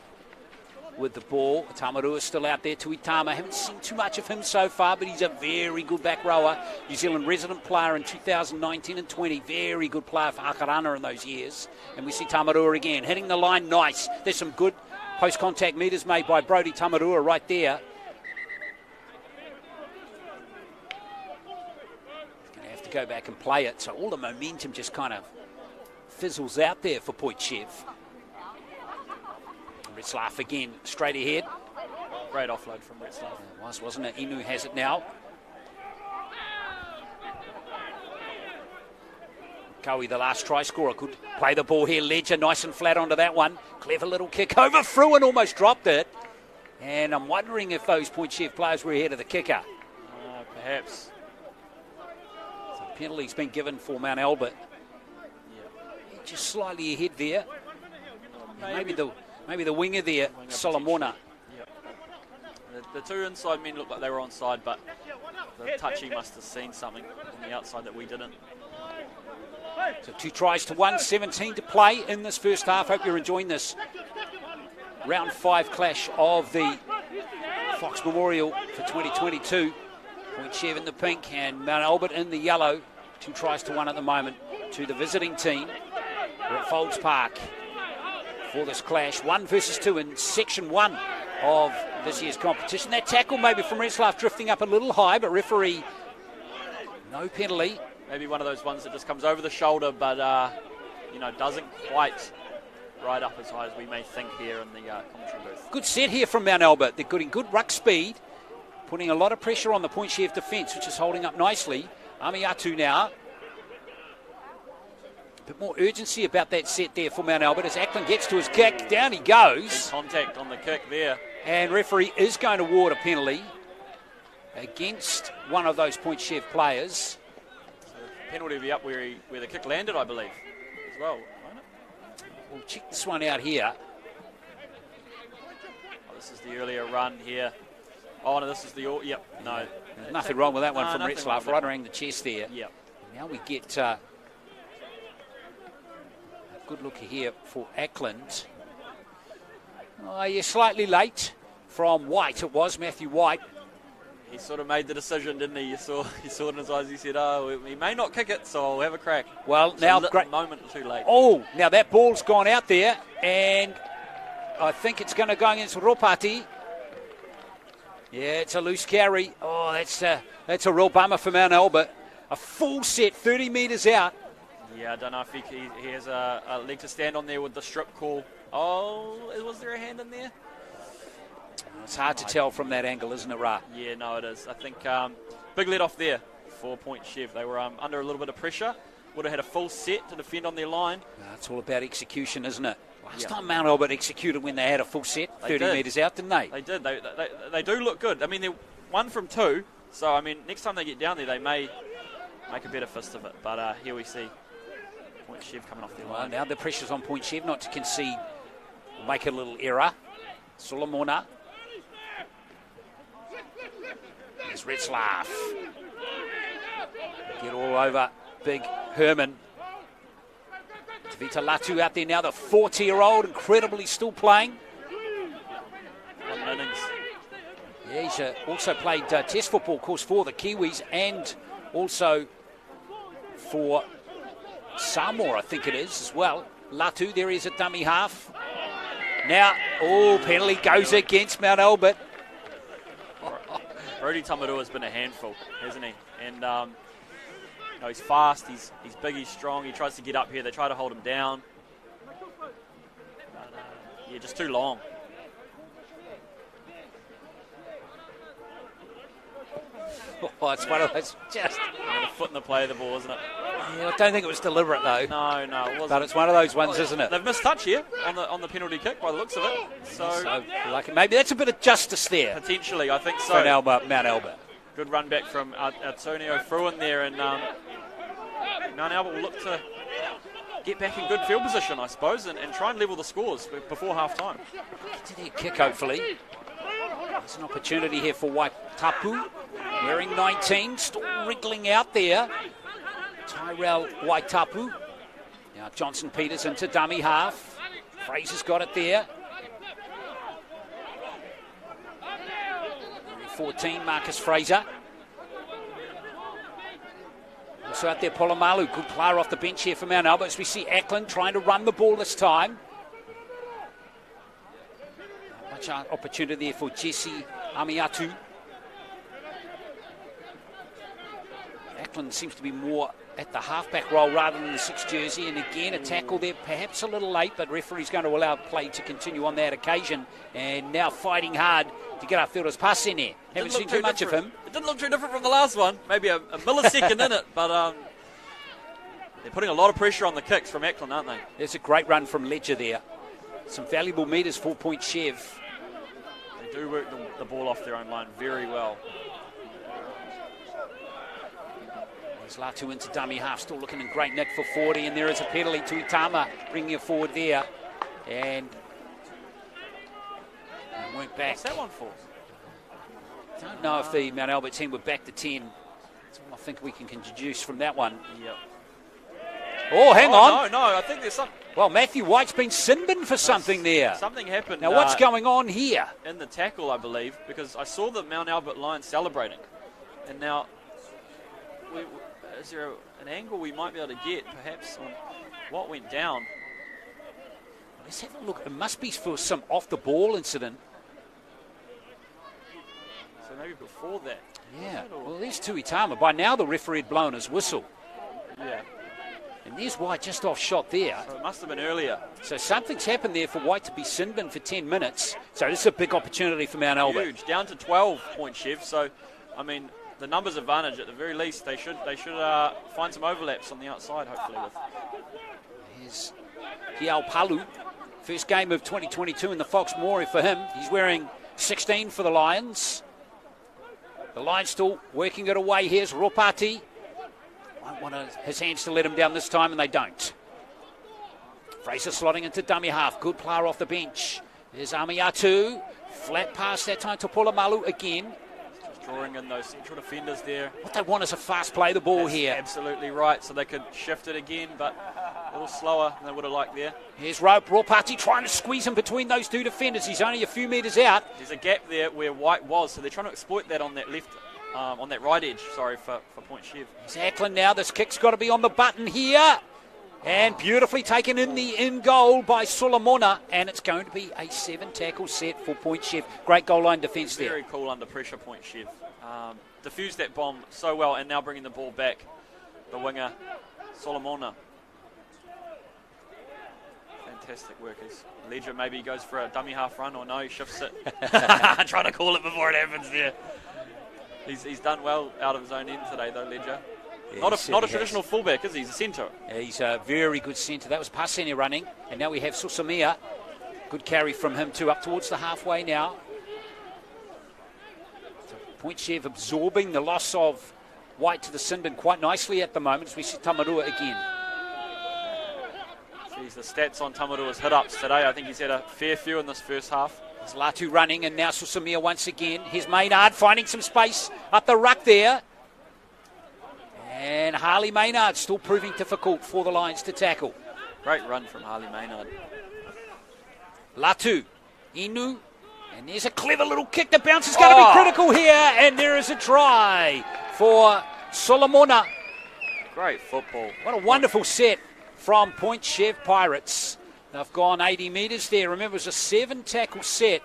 with the ball. Tamarua still out there. Tuitama, haven't seen too much of him so far, but he's a very good back rower. New Zealand resident player in 2019 and 20. Very good player for Akarana in those years. And we see Tamarua again, hitting the line nice. There's some good post-contact meters made by Brodie Tamarua right there. He's going to have to go back and play it. So all the momentum just kind of fizzles out there for Point Chef. Retzlaff again, straight ahead. Great offload from Retzlaff. It was, wasn't it? Inu has it now. Koe, the last try scorer, could play the ball here. Ledger, nice and flat onto that one. Clever little kick over through and almost dropped it. And I'm wondering if those Point Chef players were ahead of the kicker. Perhaps. So penalty's been given for Mount Albert. Yeah. Just slightly ahead there. Maybe the winger there, Solomona. Yep. The two inside men looked like they were onside, but the touchy must have seen something on the outside that we didn't. So 2 tries to 1, 17 to play in this first half. Hope you're enjoying this round 5 clash of the Fox Memorial for 2022. Point Chef in the pink and Mount Albert in the yellow. 2 tries to 1 at the moment to the visiting team. We're at Fowlds Park for this clash. 1 versus 2 in section 1 of this year's competition. That tackle maybe from Retzlaff drifting up a little high, but referee, no penalty. Maybe one of those ones that just comes over the shoulder, but doesn't quite ride up as high as we may think here in the commentary booth. Good set here from Mount Albert. They're getting good ruck speed, putting a lot of pressure on the Point Chef defence, which is holding up nicely. Amiatu now. A bit more urgency about that set there for Mount Albert as Auckland gets to his kick. Down he goes. Good contact on the kick there. And referee is going to award a penalty against one of those Point Chef players. So the penalty will be up where the kick landed, I believe. well, won't it? We'll check this one out here. Oh, this is the earlier run here. Oh, no, this is the... Yep, no. There's nothing wrong with that one from nothing wrong Retzlaff, with right that around the chest there. Yep. Now we get a good look here for Auckland. Oh, you're slightly late from White. It was Matthew White. He sort of made the decision, didn't he? You saw it in his eyes. He said, oh, he may not kick it, so I'll have a crack. Well, now great moment too late. Oh, now that ball's gone out there, and I think it's going to go against Ropati. Yeah, it's a loose carry. Oh, that's a real bummer for Mount Albert. A full set, 30 metres out. Yeah, I don't know if he has a leg to stand on there with the strip call. Oh, was there a hand in there? It's hard to tell from that angle, isn't it, Ra? Yeah, no, it is. I think big let off there, 4-point Chev. They were under a little bit of pressure. Would have had a full set to defend on their line. It's all about execution, isn't it? Last Yeah. time Mount Albert executed when they had a full set, 30 metres out, didn't they? They did. They do look good. I mean, they're 1 from 2. So, I mean, next time they get down there, they may make a better fist of it. But here we see Point Chev coming off their Well, line. now the pressure's on Point Chev not to concede, make a little error. Solomona. There's Retzlaff. Get all over Big Herman. Tavita Latu out there now, the 40-year-old, incredibly still playing. One innings. Yeah, he's also played test football, of course, for the Kiwis and also for Samoa, I think it is, as well. Latu, there he is at dummy half. Now, penalty goes against Mount Albert. Brody Tamarua has been a handful, hasn't he? And he's fast, he's big, he's strong. He tries to get up here. They try to hold him down. But, just too long. Oh, it's one of those just... And a foot in the play of the ball, isn't it? Yeah, I don't think it was deliberate, though. No, it wasn't. But it's one of those ones, isn't it? They've missed touch here on the penalty kick by the looks of it. So like maybe that's a bit of justice there potentially, I think so. for Mount Albert. Good run back from Antonio Fruin there, and Mount Albert will look to get back in good field position, I suppose, and try and level the scores before half time. Get to their kick, hopefully. There's an opportunity here for Waitapu, wearing 19, still wriggling out there. Tyrell Waitapu. Now Johnson Peters into dummy half. Fraser's got it there. 14, Marcus Fraser. Also out there, Polomalu, good player off the bench here for Mount Albert. As we see Auckland trying to run the ball this time. Much opportunity there for Jesse Amiatu. Auckland seems to be more at the halfback role rather than the 6 jersey, and again a tackle there, perhaps a little late, but referee's going to allow play to continue on that occasion. And now fighting hard to get our fielders past in there. Haven't seen too much of him. It didn't look too different from the last one. Maybe a millisecond in it, but they're putting a lot of pressure on the kicks from Auckland, aren't they? There's a great run from Ledger there. Some valuable metres, 4-point Chev. They do work the ball off their own line very well. There's Latu into dummy half, still looking in great nick for 40, and there is a penalty to Itama, bringing it forward there. And went back. What's that one for? Don't know if the Mount Albert team were back to 10. That's all I think we can deduce from that one. Yep. Oh, hang on. No, I think there's something. Well, Matthew White's been sin-binned for something there. Something happened. Now, what's going on here? In the tackle, I believe, because I saw the Mount Albert line celebrating. And now, is there an angle we might be able to get, perhaps, on what went down? Let's have a look. It must be for some off-the-ball incident. So maybe before that. Yeah, well, there's Tuitama. By now, the referee had blown his whistle. Yeah. And there's White just off shot there. So it must have been earlier. So something's happened there for White to be sin-binned for 10 minutes. So this is a big opportunity for Mount Albert. Huge. Down to 12-point Chev. So, I mean, the numbers advantage at the very least. They should find some overlaps on the outside, hopefully. Here's Hiao Palu. First game of 2022 in the Fox Mori for him. He's wearing 16 for the Lions. The Lions still working it away. Here's Ropati. Won't want his hands to let him down this time, and they don't. Fraser slotting into dummy half. Good player off the bench. There's Amiatu. Flat pass that time to Polamalu again. Just drawing in those central defenders there. What they want is a fast play the ball here. Absolutely right, so they could shift it again, but a little slower than they would have liked there. Here's Rope Ropati trying to squeeze him between those two defenders. He's only a few metres out. There's a gap there where White was, so they're trying to exploit that on that left, on that right edge, for Point Chev. It's Auckland now. This kick's got to be on the button here. And beautifully taken in the in goal by Solomona. And it's going to be a 7-tackle set for Point Chev. Great goal line defence there. Very cool under pressure, Point Chev. Diffused that bomb so well, and now bringing the ball back. The winger, Solomona. Fantastic workers. Ledger maybe goes for a dummy half run, or no, he shifts it. Trying to call it before it happens there. He's done well out of his own end today, though, Ledger. Yeah, not a traditional fullback, is he? He's a centre. Yeah, he's a very good centre. That was Pasene running, and now we have Susamia. Good carry from him too, up towards the halfway now. So Point Chev absorbing the loss of White to the sin bin quite nicely at the moment as we see Tamarua again. Geez, the stats on Tamarua's hit-ups today, I think he's had a fair few in this first half. There's Latu running, and now Susamia once again. Here's Maynard finding some space up the ruck there. And Harley Maynard still proving difficult for the Lions to tackle. Great run from Harley Maynard. Latu, Inu, and there's a clever little kick. The bounce is going to be critical here, and there is a try for Solomona. Great football. What a wonderful set from Point Chev Pirates. They've gone 80 metres there. Remember, it was a 7-tackle set,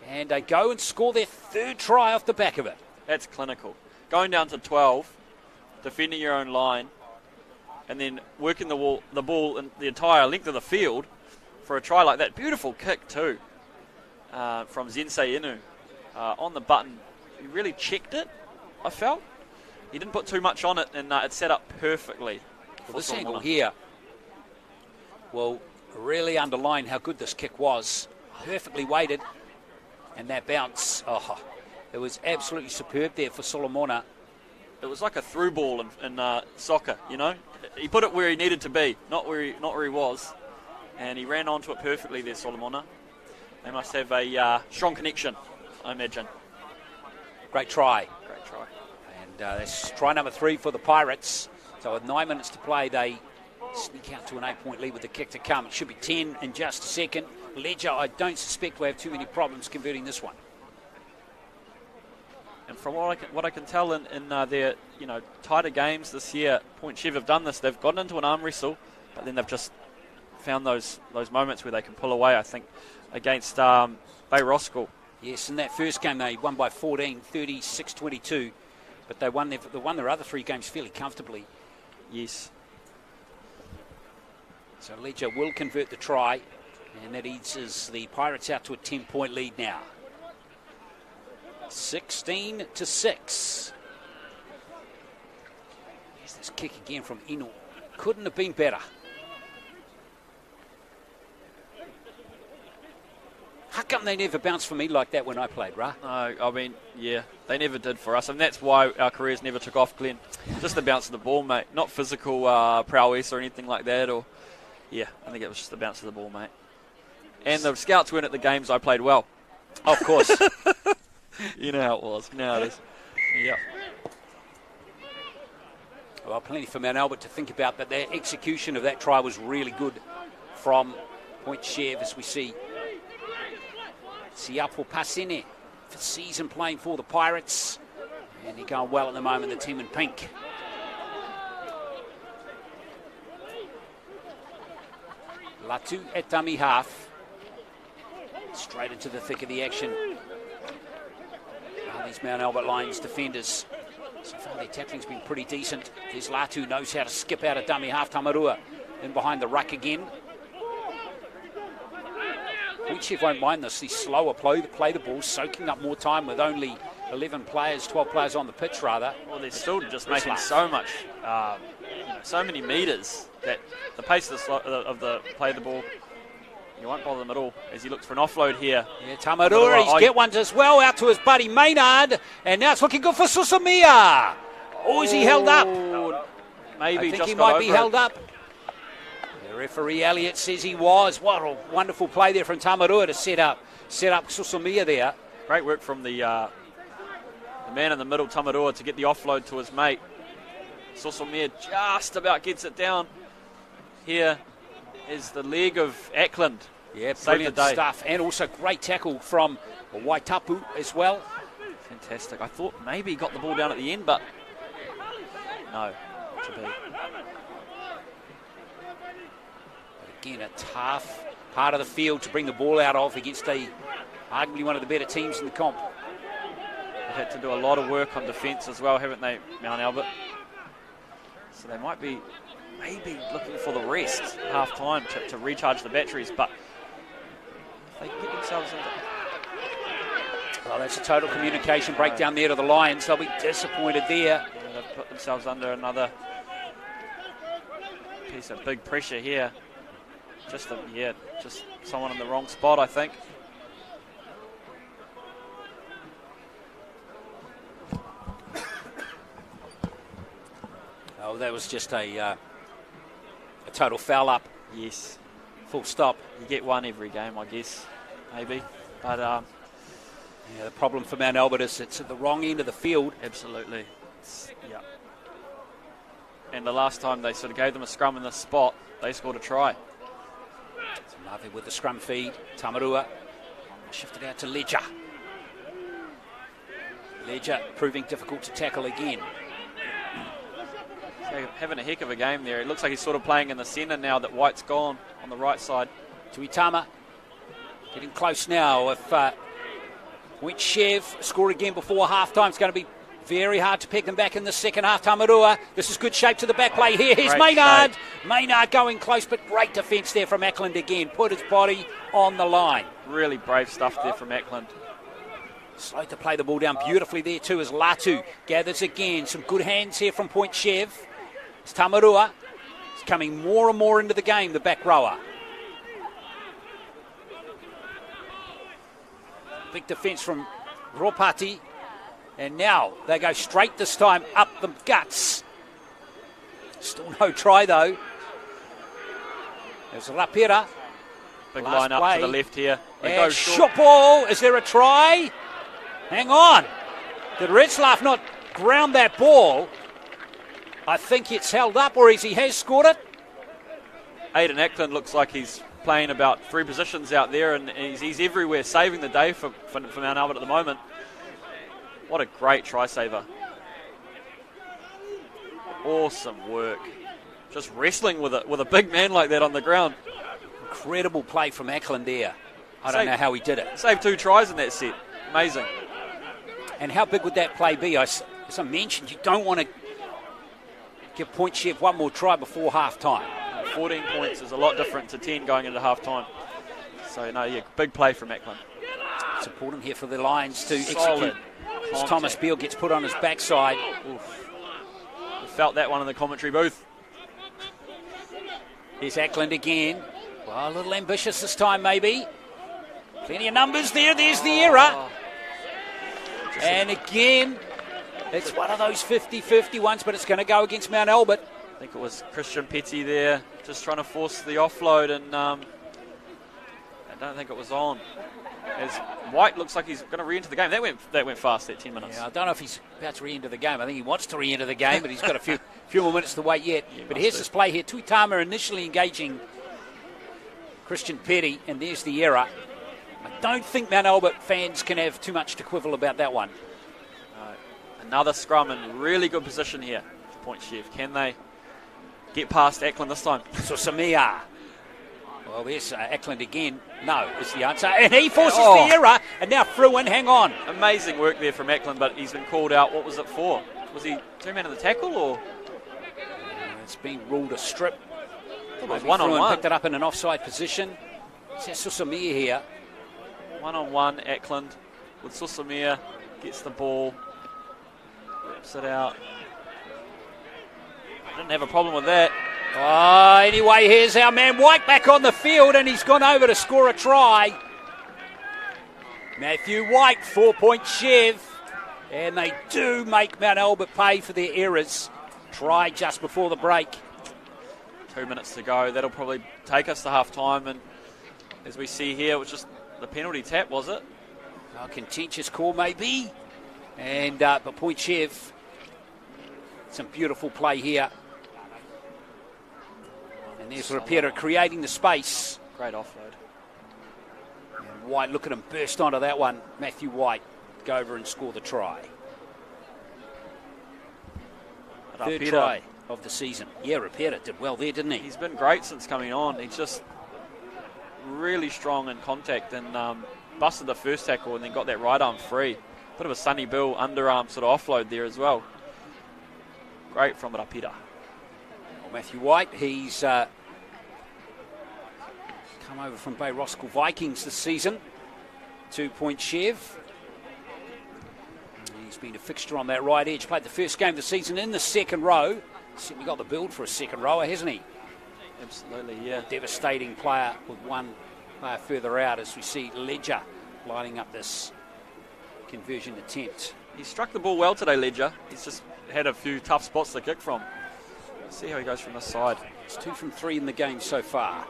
and they go and score their 3rd try off the back of it. That's clinical. Going down to 12, defending your own line, and then working the ball in the entire length of the field for a try like that. Beautiful kick too from Zensei Inu on the button. He really checked it, I felt. He didn't put too much on it, and it set up perfectly. Well, this angle here will really underline how good this kick was. Perfectly weighted, and that bounce, it was absolutely superb there for Solomona. It was like a through ball in soccer, you know. He put it where he needed to be, not where he was, and he ran onto it perfectly there, Solomona. They must have a strong connection, I imagine. Great try. Great try. And that's try number 3 for the Pirates. So with 9 minutes to play, they sneak out to an 8-point lead with the kick to come. It should be 10 in just a second. Ledger, I don't suspect will have too many problems converting this one. And from what I can tell in their tighter games this year, Point Chev have done this. They've gotten into an arm wrestle, but then they've just found those moments where they can pull away. I think against Bay Roskell. Yes, in that first game they won by 14, 36-22, but they won their other 3 games fairly comfortably. Yes. So Ledger will convert the try, and that eases the Pirates out to a 10-point lead now. 16-6. Here's this kick again from Inu. Couldn't have been better. How come they never bounced for me like that when I played, Ra? No, I mean, yeah, they never did for us, and that's why our careers never took off, Glenn. Just the bounce of the ball, mate. Not physical prowess or anything like that. Or, yeah, I think it was just the bounce of the ball, mate. And the scouts weren't at the games I played well. Of course. You know how it was. You know how it is. Yep. Well, plenty for Mount Albert to think about, but their execution of that try was really good from Point Chev, as we see. Siapo Pasene for season playing for the Pirates, and they're going well at the moment, the team in pink. Latu at dummy half, straight into the thick of the action. These Mount Albert Lions defenders, so far their tackling's been pretty decent. There's Latu, knows how to skip out of dummy half. Tamarua in behind the ruck again. Point Chev won't mind this. These slower play the ball, soaking up more time with only 12 players on the pitch rather. Well, they're still just making so much, so many metres that the pace of the play of the ball, you won't bother them at all as he looks for an offload here. Yeah, Tamarua, he's get one as well, out to his buddy Maynard, and now it's looking good for Susamia. Or is he held up? Maybe I think just he might be held up. The referee Elliott says he was. What a wonderful play there from Tamarua to set up Susumia there. Great work from the man in the middle, Tamarua, to get the offload to his mate. Susumia just about gets it down. Here is the leg of Auckland. Yeah, brilliant stuff. And also great tackle from Waitapu as well. Fantastic. I thought maybe he got the ball down at the end, but no. To be. Again, a tough part of the field to bring the ball out of against arguably one of the better teams in the comp. They've had to do a lot of work on defence as well, haven't they, Mount Albert? So they might be maybe looking for the rest half-time to recharge the batteries, but if they get themselves into... Well, that's a total communication breakdown there to the Lions. They'll be disappointed there. Yeah, they've put themselves under another piece of big pressure here. Just someone in the wrong spot, I think. Oh, that was just a total foul up. Yes. Full stop. You get one every game, I guess, maybe. But yeah, the problem for Mount Albert is it's at the wrong end of the field. Absolutely. Yeah. And the last time they sort of gave them a scrum in this spot, they scored a try. It's lovely with the scrum feed. Tamarua shifted out to Ledger. Ledger proving difficult to tackle again. So having a heck of a game there. It looks like he's sort of playing in the centre now that White's gone on the right side. Tuitama getting close now. If Point Chev score again before half-time, it's going to be very hard to peg them back in the second half. Tamarua, this is good shape to the back play here. Here's Maynard. Maynard going close, but great defence there from Auckland again. Put his body on the line. Really brave stuff there from Auckland. Slow to play the ball down beautifully there too as Latu gathers again. Some good hands here from Point Chev. It's Tamarua. It's coming more and more into the game, the back rower. Big defence from Ropati. And now they go straight this time up the guts. Still no try though. There's Rapira. Big line up to the left here. And shot ball. Is there a try? Hang on. Did Retzlaff not ground that ball? I think it's held up, or he has scored it. Aidan Auckland looks like he's playing about 3 positions out there, and he's everywhere, saving the day for Mount Albert at the moment. What a great try saver. Awesome work. Just wrestling with a big man like that on the ground. Incredible play from Auckland there. I don't know how he did it. Saved 2 tries in that set. Amazing. And how big would that play be? As I mentioned, you don't want to give Point Chev one more try before half-time. 14 points is a lot different to 10 going into half-time. So, no, yeah, big play from Auckland. It's important here for the Lions to execute. As Thomas Beale gets put on his backside. Oof. We felt that one in the commentary booth. Here's Auckland again. Well, a little ambitious this time, maybe. Plenty of numbers there. There's the error. And again, it's one of those 50-50 ones, but it's going to go against Mount Albert. I think it was Christian Petty there, just trying to force the offload, and I don't think it was on. As White looks like he's going to re-enter the game. That went fast, that 10 minutes. Yeah, I don't know if he's about to re-enter the game. I think he wants to re-enter the game, but he's got a few more minutes to wait yet. Yeah, but here's this play here. Tuitama initially engaging Christian Petty, and there's the error. I don't think Mount Albert fans can have too much to quibble about that one. Another scrum in really good position here. Point Chev. Can they get past Auckland this time? So Samia. Well, there's Auckland again. No, is the answer. And he forces the error. And now Fruin, hang on. Amazing work there from Auckland, but he's been called out. What was it for? Was he 2-man in the tackle, or? It's been ruled a strip. It was one-on-one. Picked it up in an offside position. It's Susamia here. One-on-one, Auckland with Susamia. Gets the ball. Rips it out. Didn't have a problem with that. Anyway, here's our man White back on the field, and he's gone over to score a try. Matthew White, 4-point Chev. And they do make Mount Albert pay for their errors. Try just before the break. 2 minutes to go. That'll probably take us to half-time, and as we see here, it was just the penalty tap, was it? A contentious call maybe, and but Point Chev, some beautiful play here. And there's Rapira creating the space. Great offload. And White, look at him burst onto that one. Matthew White go over and score the try. Third try of the season. Yeah, Rapira did well there, didn't he? He's been great since coming on. He's just really strong in contact, and busted the first tackle and then got that right arm free. Bit of a Sonny Bill underarm sort of offload there as well. Great from Rapira. Well, Matthew White, he's come over from Bay Roskill Vikings this season. 2 Point Chev. He's been a fixture on that right edge. Played the first game of the season in the second row. Certainly got the build for a second rower, hasn't he? Absolutely, yeah. Devastating player with one player further out as we see Ledger lining up this conversion attempt. He struck the ball well today, Ledger. He's just had a few tough spots to kick from. Let's see how he goes from this side. It's 2 from 3 in the game so far.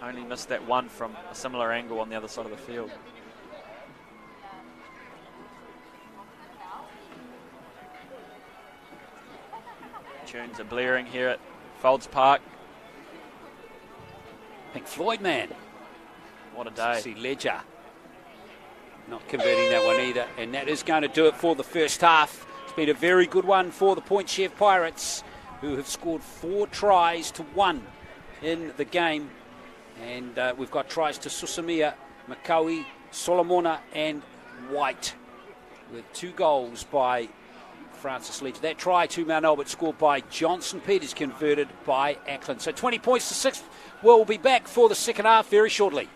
Only missed that one from a similar angle on the other side of the field. Tunes are blaring here at Fowlds Park. Pink Floyd, man. What a day. See Ledger not converting that one either. And that is going to do it for the first half. It's been a very good one for the Point Chev Pirates, who have scored 4 tries to 1 in the game. And we've got tries to Susamia, Makawi, Solomona and White, with 2 goals by Francis Ledger. That try to Mount Albert scored by Johnson Peters, converted by Auckland. So 20 points to 6. We'll be back for the second half very shortly.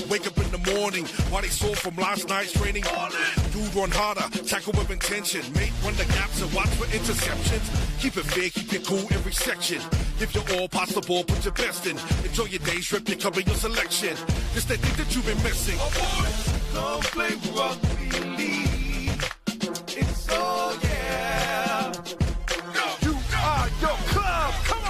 Wake up in the morning, what they saw from last night's training. Dude run harder, tackle with intention. Mate run the gaps and watch for interceptions. Keep it fair, keep it cool every section. If you're all pass the ball, put your best in. Enjoy your days, rip your cover your selection. It's that thing that you've been missing. Oh boy, come play rugby league. It's oh yeah. You are your club, come on.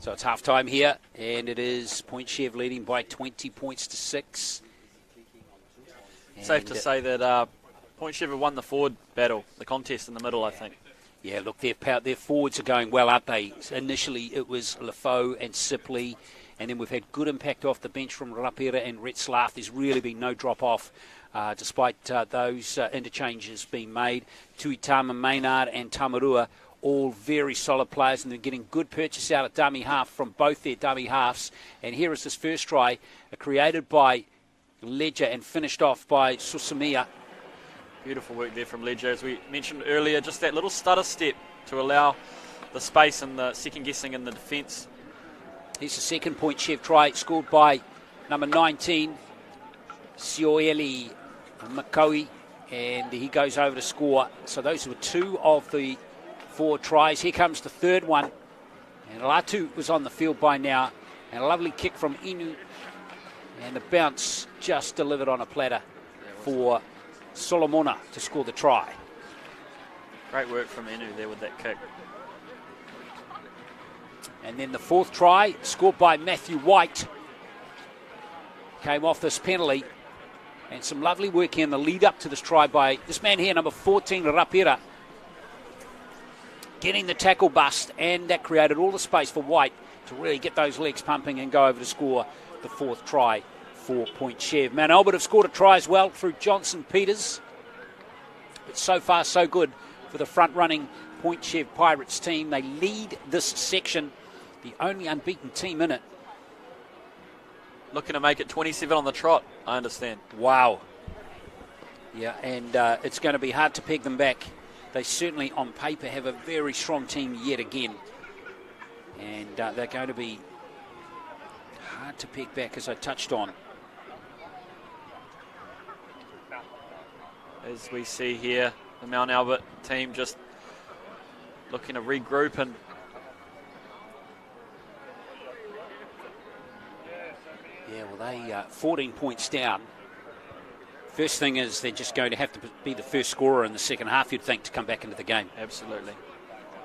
So it's half-time here, and it is Point Chev leading by 20 points to 6. Safe to say that Point Chev have won the forward battle, the contest in the middle, I think. Yeah, look, their forwards are going well, aren't they? Initially, it was Lefoe and Sipley, and then we've had good impact off the bench from Rapira and Retzlaff. There's really been no drop-off, despite those interchanges being made. Tuitama, Maynard and Tamarua, all very solid players, and they're getting good purchase out at dummy half from both their dummy halves. And here is this first try, created by Ledger and finished off by Susamia. Beautiful work there from Ledger. As we mentioned earlier, just that little stutter step to allow the space and the second guessing in the defence. Here's the second Point Chev try, scored by number 19, Sioeli Makawi, and he goes over to score. So those were 2 of the 4 tries. Here comes the third one, and Latu was on the field by now, and a lovely kick from Inu, And the bounce just delivered on a platter for Solomona to score the try. Great work from Enu there with that kick. And then the fourth try, scored by Matthew White, came off this penalty. And some lovely work here in the lead up to this try by this man here, number 14, Rapira, getting the tackle bust, and that created all the space for White to really get those legs pumping and go over to score the fourth try for Point Chev. Mount Albert have scored a try as well through Johnson Peters. But so far, so good for the front-running Point Chev Pirates team. They lead this section, the only unbeaten team in it. Looking to make it 27 on the trot, I understand. Wow. Yeah, and it's going to be hard to peg them back. They certainly, on paper, have a very strong team yet again. And they're going to be hard to peg back, as I touched on. As we see here, the Mount Albert team just looking to regroup and yeah, well, they 14 points down. First thing is they're just going to have to be the first scorer in the second half, you'd think, to come back into the game. absolutely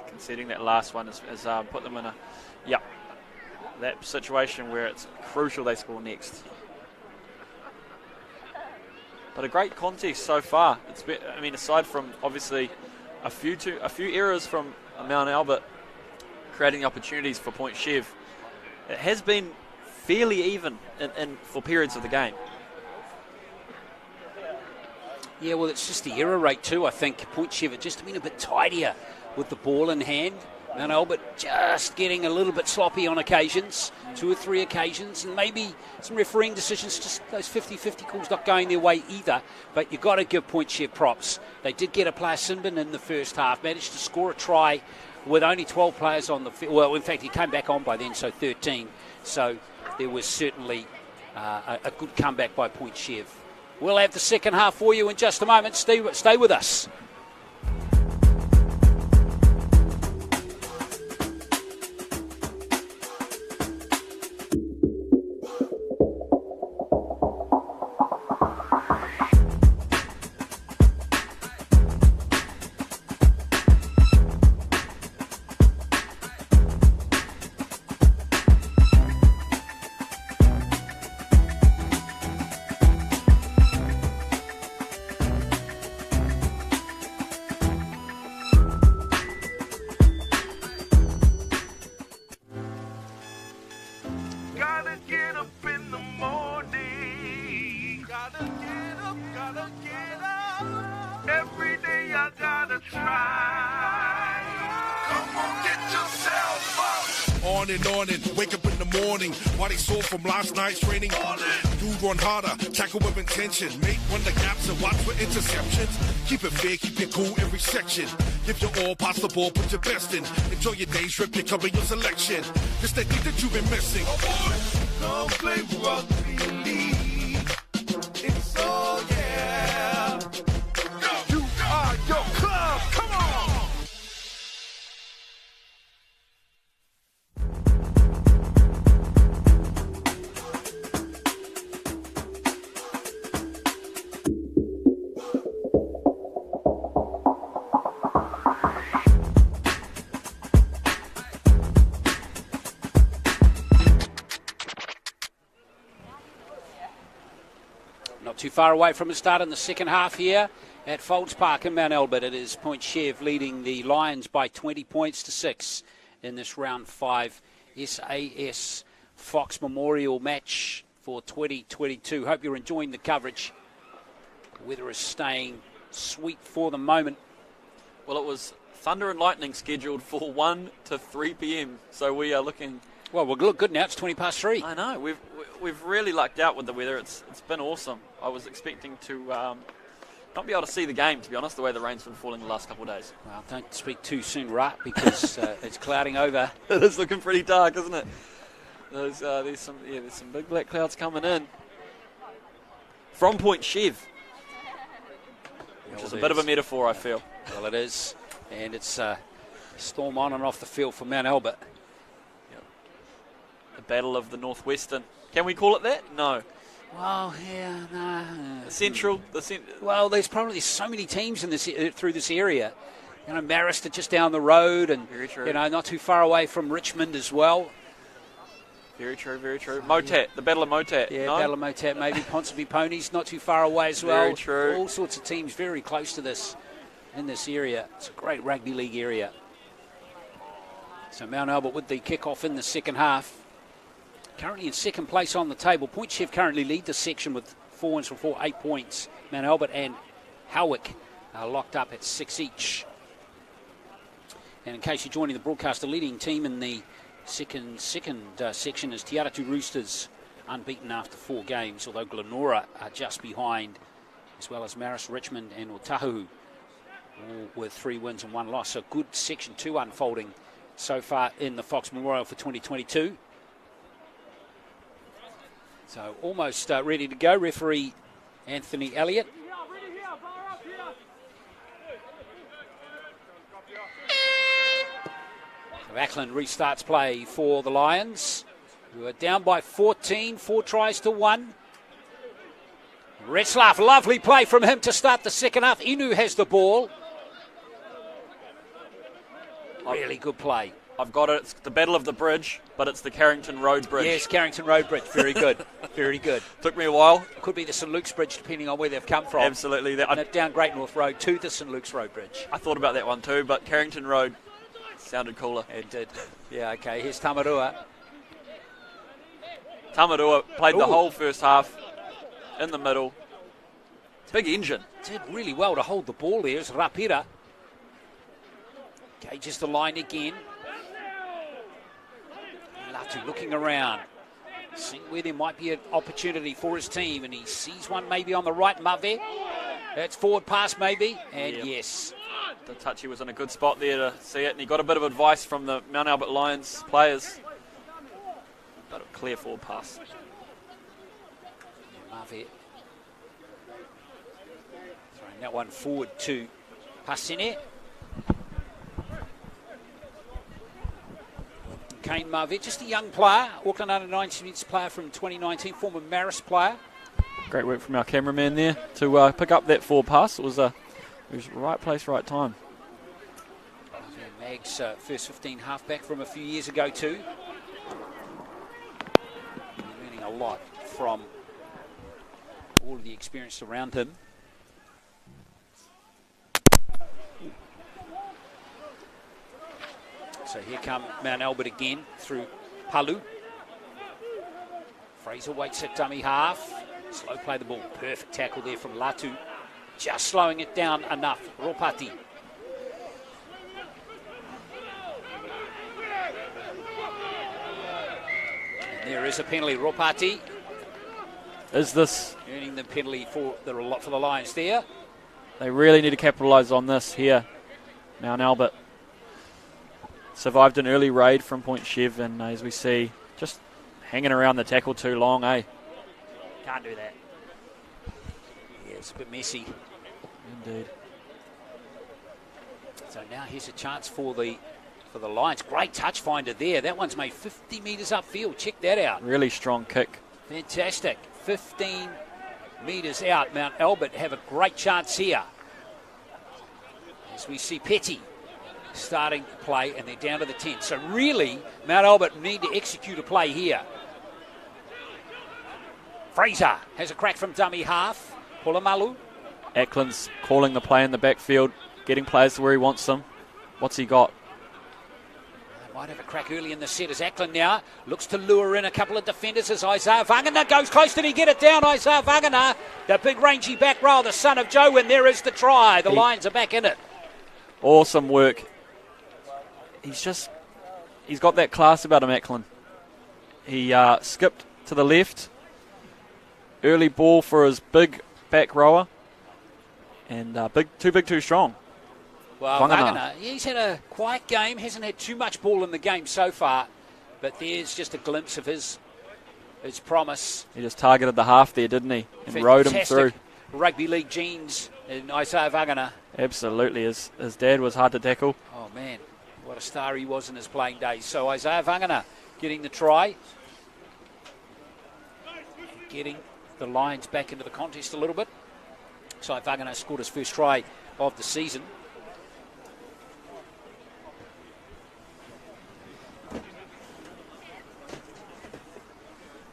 conceding that last one has put them in that situation where it's crucial they score next. But a great contest so far. It's been, I mean, aside from obviously a few errors from Mount Albert creating opportunities for Point Chev, it has been fairly even in for periods of the game. Yeah, well, it's just the error rate too. I think Point Chev have just been a bit tidier with the ball in hand. Mount Albert just getting a little bit sloppy on occasions, 2 or 3 occasions, and maybe some refereeing decisions, just those 50-50 calls not going their way either. But you've got to give Point Chev props. They did get a player, Sinbin, in the first half, managed to score a try with only 12 players on the field. Well, in fact, he came back on by then, so 13. So there was certainly a good comeback by Point Chev. We'll have the second half for you in just a moment. Stay with us. On and wake up in the morning. What he saw from last night's training. Dude run harder, tackle with intention. Make one the gaps and watch for interceptions. Keep it fair, keep it cool every section. Give your all, pass the ball, put your best in. Enjoy your days, rip your cover your selection. This that thing that you've been missing. Come play rugby league. It's all yeah. You are your club. Come on. Too far away from the start in the second half here at Fowlds Park in Mount Albert. It is Point Chev leading the Lions by 20 points to 6 in this round 5 SAS Fox Memorial match for 2022. Hope you're enjoying the coverage. The weather is staying sweet for the moment. Well, it was thunder and lightning scheduled for 1 to 3 p.m. So we are looking. Well, we'll look good now. It's 20 past 3. I know. We've really lucked out with the weather. It's been awesome. I was expecting to not be able to see the game, to be honest, the way the rain's been falling the last couple of days. Well, don't speak too soon, right? Because it's clouding over. It is looking pretty dark, isn't it? There's some big black clouds coming in from Point Chev, which is a bit of a metaphor, I feel. Well, it is, and it's storm on and off the field for Mount Albert. The Battle of the Northwestern. Can we call it that? No. Well, yeah, no. Central. Well, there's probably so many teams in this through this area. You know, Marist just down the road, and Very true. you know, not too far away from Richmond as well. Very true, very true. Motat, the Battle of Motat. Yeah, no? Battle of Motat, maybe Ponsonby Ponies, not too far away as well. Very true. All sorts of teams very close to this in this area. It's a great rugby league area. So Mount Albert with the kick-off in the second half. Currently in second place on the table. Point Chev currently lead the section with 4 wins from 4, 8 points. Mount Albert and Howick are locked up at 6 each. And in case you're joining the broadcast, the leading team in the second section is Te Aratu Roosters, unbeaten after 4 games, although Glenora are just behind, as well as Marist, Richmond and Otahu, all with 3 wins and 1 loss. So good Section 2 unfolding so far in the Fox Memorial for 2022. So almost ready to go. Referee Anthony Elliott. So Auckland restarts play for the Lions, who are down by 14, 4 tries to 1. Retzlaff, lovely play from him to start the second half. Inu has the ball. Really good play. I've got it. It's the Battle of the Bridge, but it's the Carrington Road Bridge. Yes, Carrington Road Bridge. Very good. Very good. Took me a while. Could be the St Luke's Bridge, depending on where they've come from. Absolutely. Down Great North Road to the St Luke's Road Bridge. I thought about that one too, but Carrington Road sounded cooler. It did. Yeah, okay. Here's Tamarua. Tamarua played the Ooh. whole first half in the middle. Big engine. Did really well to hold the ball there. It's Rapira. Gauges the line again. Latu looking around, seeing where there might be an opportunity for his team, and he sees one maybe on the right. Mave, that's forward pass maybe, and Yep. yes. The touchy was in a good spot there to see it, and he got a bit of advice from the Mount Albert Lions players. But a clear forward pass. Mave throwing that one forward to Pasine. Kane Marvett, just a young player, Auckland under-19 player from 2019, former Marist player. Great work from our cameraman there to pick up that forward pass. It was right place, right time. Mag's first 15 halfback from a few years ago too. Learning a lot from all of the experience around him. So here come Mount Albert again through Palu. Fraser waits at dummy half. Slow play the ball. Perfect tackle there from Latu. Just slowing it down enough. Ropati. And there is a penalty. Ropati Is this... earning the penalty for the Lions there. They really need to capitalise on this here. Mount Albert survived an early raid from Point Chev, and as we see, just hanging around the tackle too long, eh? Can't do that. Yeah, it's a bit messy. Indeed. So now here's a chance for the Lions. Great touch finder there. That one's made 50 metres upfield. Check that out. Really strong kick. Fantastic. 15 metres out. Mount Albert have a great chance here. As we see Petty starting to play, and they're down to the 10. So really, Mount Albert need to execute a play here. Fraser has a crack from dummy half. Polamalu. Ackland's calling the play in the backfield, getting players to where he wants them. What's he got? Might have a crack early in the set as Auckland now looks to lure in a couple of defenders as Isaiah Vagana goes close. Did he get it down? Isaiah Vagana, the big rangy back row, the son of Joe, and there is the try. The Lions are back in it. Awesome work. He's got that class about him, Auckland. He skipped to the left. Early ball for his big back rower. And too big, too strong. Well, Vagana, he's had a quiet game, hasn't had too much ball in the game so far, but there's just a glimpse of his promise. He just targeted the half there, didn't he? And rode him through. Rugby league genes in Isaiah Vagana. Absolutely. His dad was hard to tackle. Oh, man, what a star he was in his playing days. So Isaiah Vagana getting the try. Getting the Lions back into the contest a little bit. So Vagana scored his first try of the season.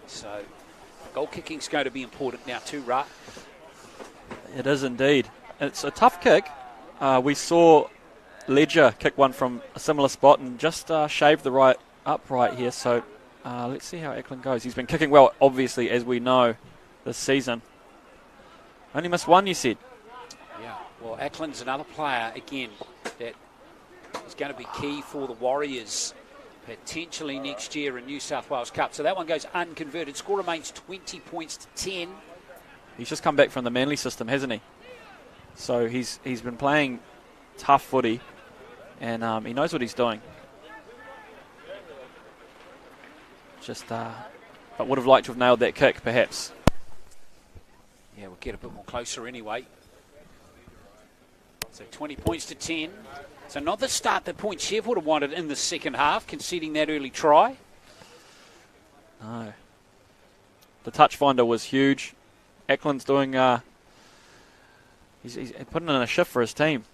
So goal kicking is going to be important now too, Ra. It is indeed. It's a tough kick. We saw Ledger kick one from a similar spot and just shaved the right upright here. So let's see how Auckland goes. He's been kicking well, obviously, as we know, this season. Only missed one, you said. Yeah, well, Auckland's another player, again, that is going to be key for the Warriors potentially next year in New South Wales Cup. So that one goes unconverted. Score remains 20 points to 10. He's just come back from the Manly system, hasn't he? So he's been playing tough footy, and he knows what he's doing. Just, but would have liked to have nailed that kick, perhaps. Yeah, we'll get a bit more closer anyway. So 20 points to 10. So not the start that Point Chev would have wanted in the second half, conceding that early try. No. The touch finder was huge. Ackland's doing, he's putting in a shift for his team.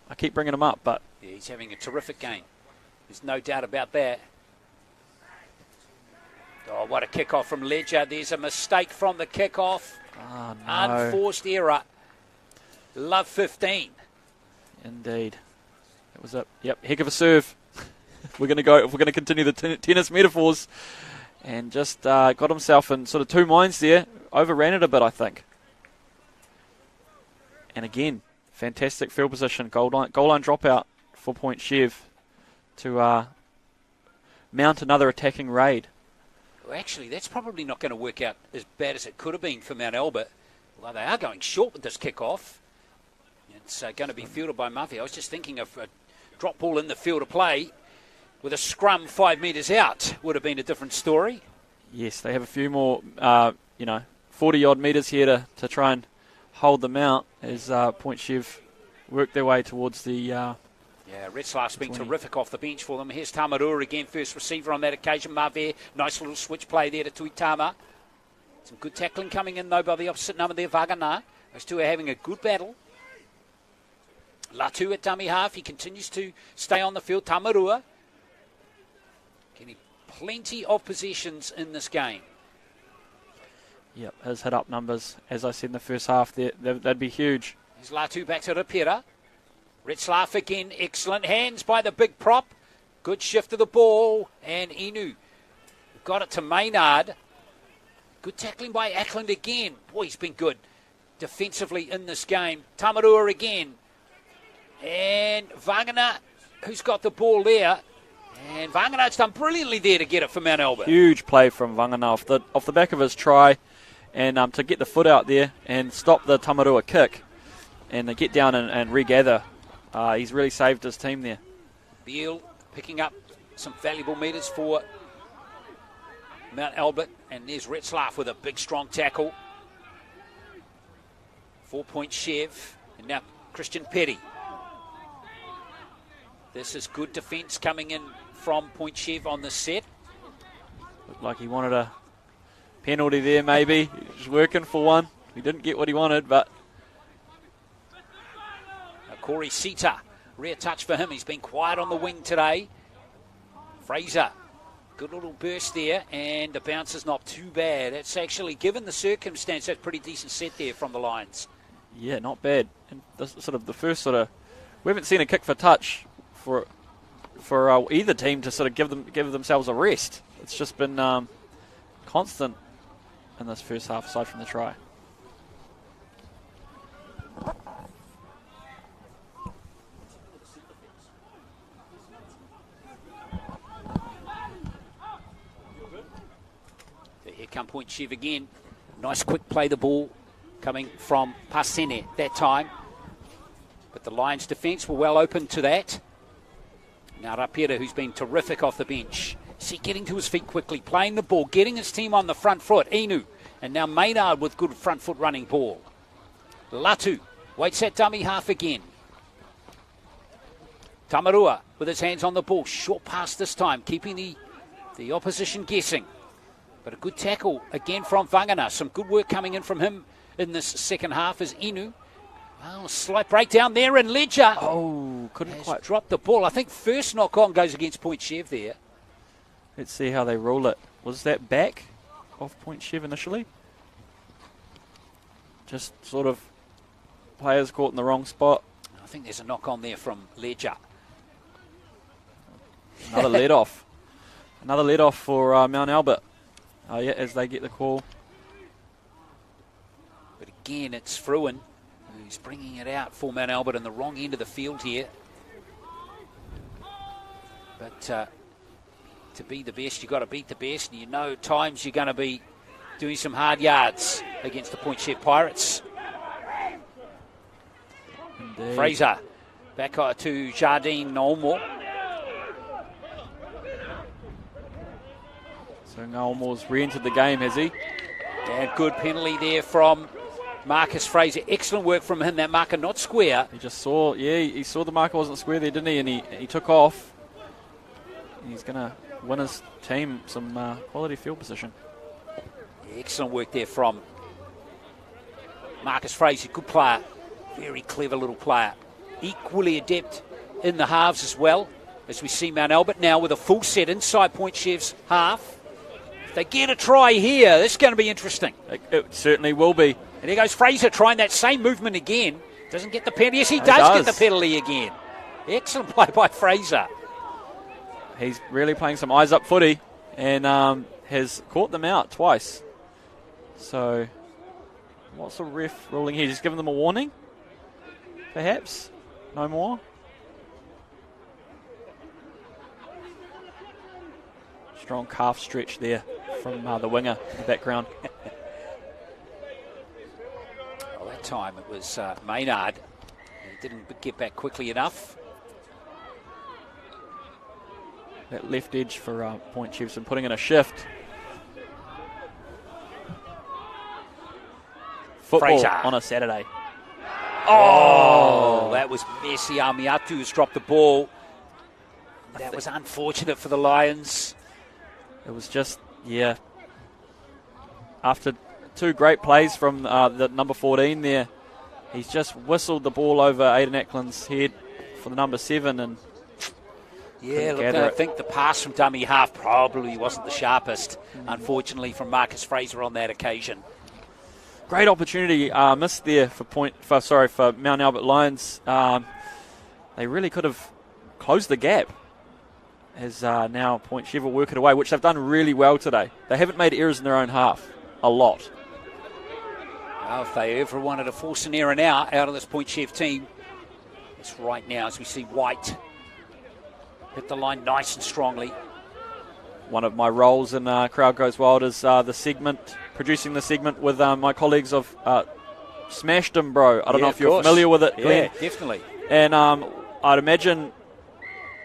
I keep bringing him up, but... Yeah, he's having a terrific game. There's no doubt about that. Oh, what a kickoff from Ledger. There's a mistake from the kickoff. Oh, no. Unforced error. Love 15. Indeed. It was a heck of a serve. If we're going to continue the tennis metaphors, and just got himself in sort of two minds there. Overran it a bit, I think. And again, fantastic field position. Goal line dropout for Point Chev to mount another attacking raid. Well, actually, that's probably not going to work out as bad as it could have been for Mount Albert. Although they are going short with this kickoff. It's going to be fielded by Murphy. I was just thinking of a drop ball in the field of play with a scrum 5 metres out would have been a different story. Yes, they have a few more, 40-odd metres here to try and hold them out as Point Chev work their way towards the... Yeah, Retzlaff's been terrific off the bench for them. Here's Tamarua again, first receiver on that occasion. Marve, nice little switch play there to Tuitama. Some good tackling coming in, though, by the opposite number there, Vagana. Those two are having a good battle. Latu at dummy half. He continues to stay on the field. Tamarua getting plenty of possessions in this game. Yep, his hit-up numbers, as I said in the first half, they'd be huge. Here's Latu back to Rapira. Retzlaff again. Excellent hands by the big prop. Good shift of the ball. And Inu got it to Maynard. Good tackling by Auckland again. Boy, he's been good defensively in this game. Tamarua again. And Vagana, who's got the ball there. And Vagana's done brilliantly there to get it for Mount Albert. Huge play from Vagana off the back of his try. And to get the foot out there and stop the Tamarua kick. And get down and regather. He's really saved his team there. Beale picking up some valuable metres for Mount Albert. And there's Retzlaff with a big, strong tackle. 4-point Chev. And now Christian Petty. This is good defence coming in from Point Chev on this set. Looked like he wanted a penalty there, maybe. He was working for one. He didn't get what he wanted, but... Corey Sita, rare touch for him. He's been quiet on the wing today. Fraser, good little burst there, and the bounce is not too bad. It's actually, given the circumstance, that's a pretty decent set there from the Lions. Yeah, not bad. And this sort of the first we haven't seen a kick for touch for either team to sort of give themselves a rest. It's just been constant in this first half, aside from the try. Here come Point Chev again. Nice quick play the ball coming from Pasene that time. But the Lions defence were well open to that. Now Rapira, who's been terrific off the bench. See, getting to his feet quickly, playing the ball, getting his team on the front foot. Inu. And now Maynard with good front foot running ball. Latu waits at dummy half again. Tamarua with his hands on the ball. Short pass this time, keeping the opposition guessing. But a good tackle again from Vangana. Some good work coming in from him in this second half as Inu. Well, slight breakdown there, and Ledger Couldn't has quite dropped the ball. I think first knock on goes against Point Chev there. Let's see how they rule it. Was that back off Point Chev initially? Just sort of players caught in the wrong spot. I think there's a knock on there from Ledger. Another let off. Another let off for Mount Albert. As they get the call. But again, it's Fruin who's bringing it out for Mount Albert in the wrong end of the field here. But to be the best, you've got to beat the best. And you know times you're going to be doing some hard yards against the Point Chev Pirates. Indeed. Fraser back to Jardine Nolmore. So Nolmore's re-entered the game, has he? And good penalty there from Marcus Fraser. Excellent work from him. That marker not square. He just saw, he saw the marker wasn't square there, didn't he? And he took off. He's going to win his team some quality field position. Excellent work there from Marcus Fraser. Good player. Very clever little player. Equally adept in the halves as well. As we see Mount Albert now with a full set inside Point Chev's half. If they get a try here, this is going to be interesting. It certainly will be. And there goes Fraser trying that same movement again. Doesn't get the penalty. Yes, he does get the penalty again. Excellent play by Fraser. He's really playing some eyes up footy and has caught them out twice. So, what's the ref ruling here? Just giving them a warning? Perhaps? No more? Strong calf stretch there from the winger in the background. Well, that time it was Maynard. He didn't get back quickly enough. That left edge for Point Chev's putting in a shift. Football Fraser on a Saturday. Oh, that was messy. Amiatu has dropped the ball. That was unfortunate for the Lions. It was just, after two great plays from the number 14 there, he's just whistled the ball over Aidan Ackland's head for the number 7 and look, I think the pass from dummy half probably wasn't the sharpest, unfortunately, from Marcus Fraser on that occasion. Great opportunity missed there for Mount Albert Lions. They really could have closed the gap. As now Point Chev will work it away, which they've done really well today. They haven't made errors in their own half. A lot. Well, if they ever wanted to force an error now out of this Point Chev team, it's right now as we see White hit the line nice and strongly. One of my roles in Crowd Goes Wild is producing the segment with my colleagues of Smashed 'em Bro. I don't know if you're familiar with it, Glenn. Yeah, definitely. And I'd imagine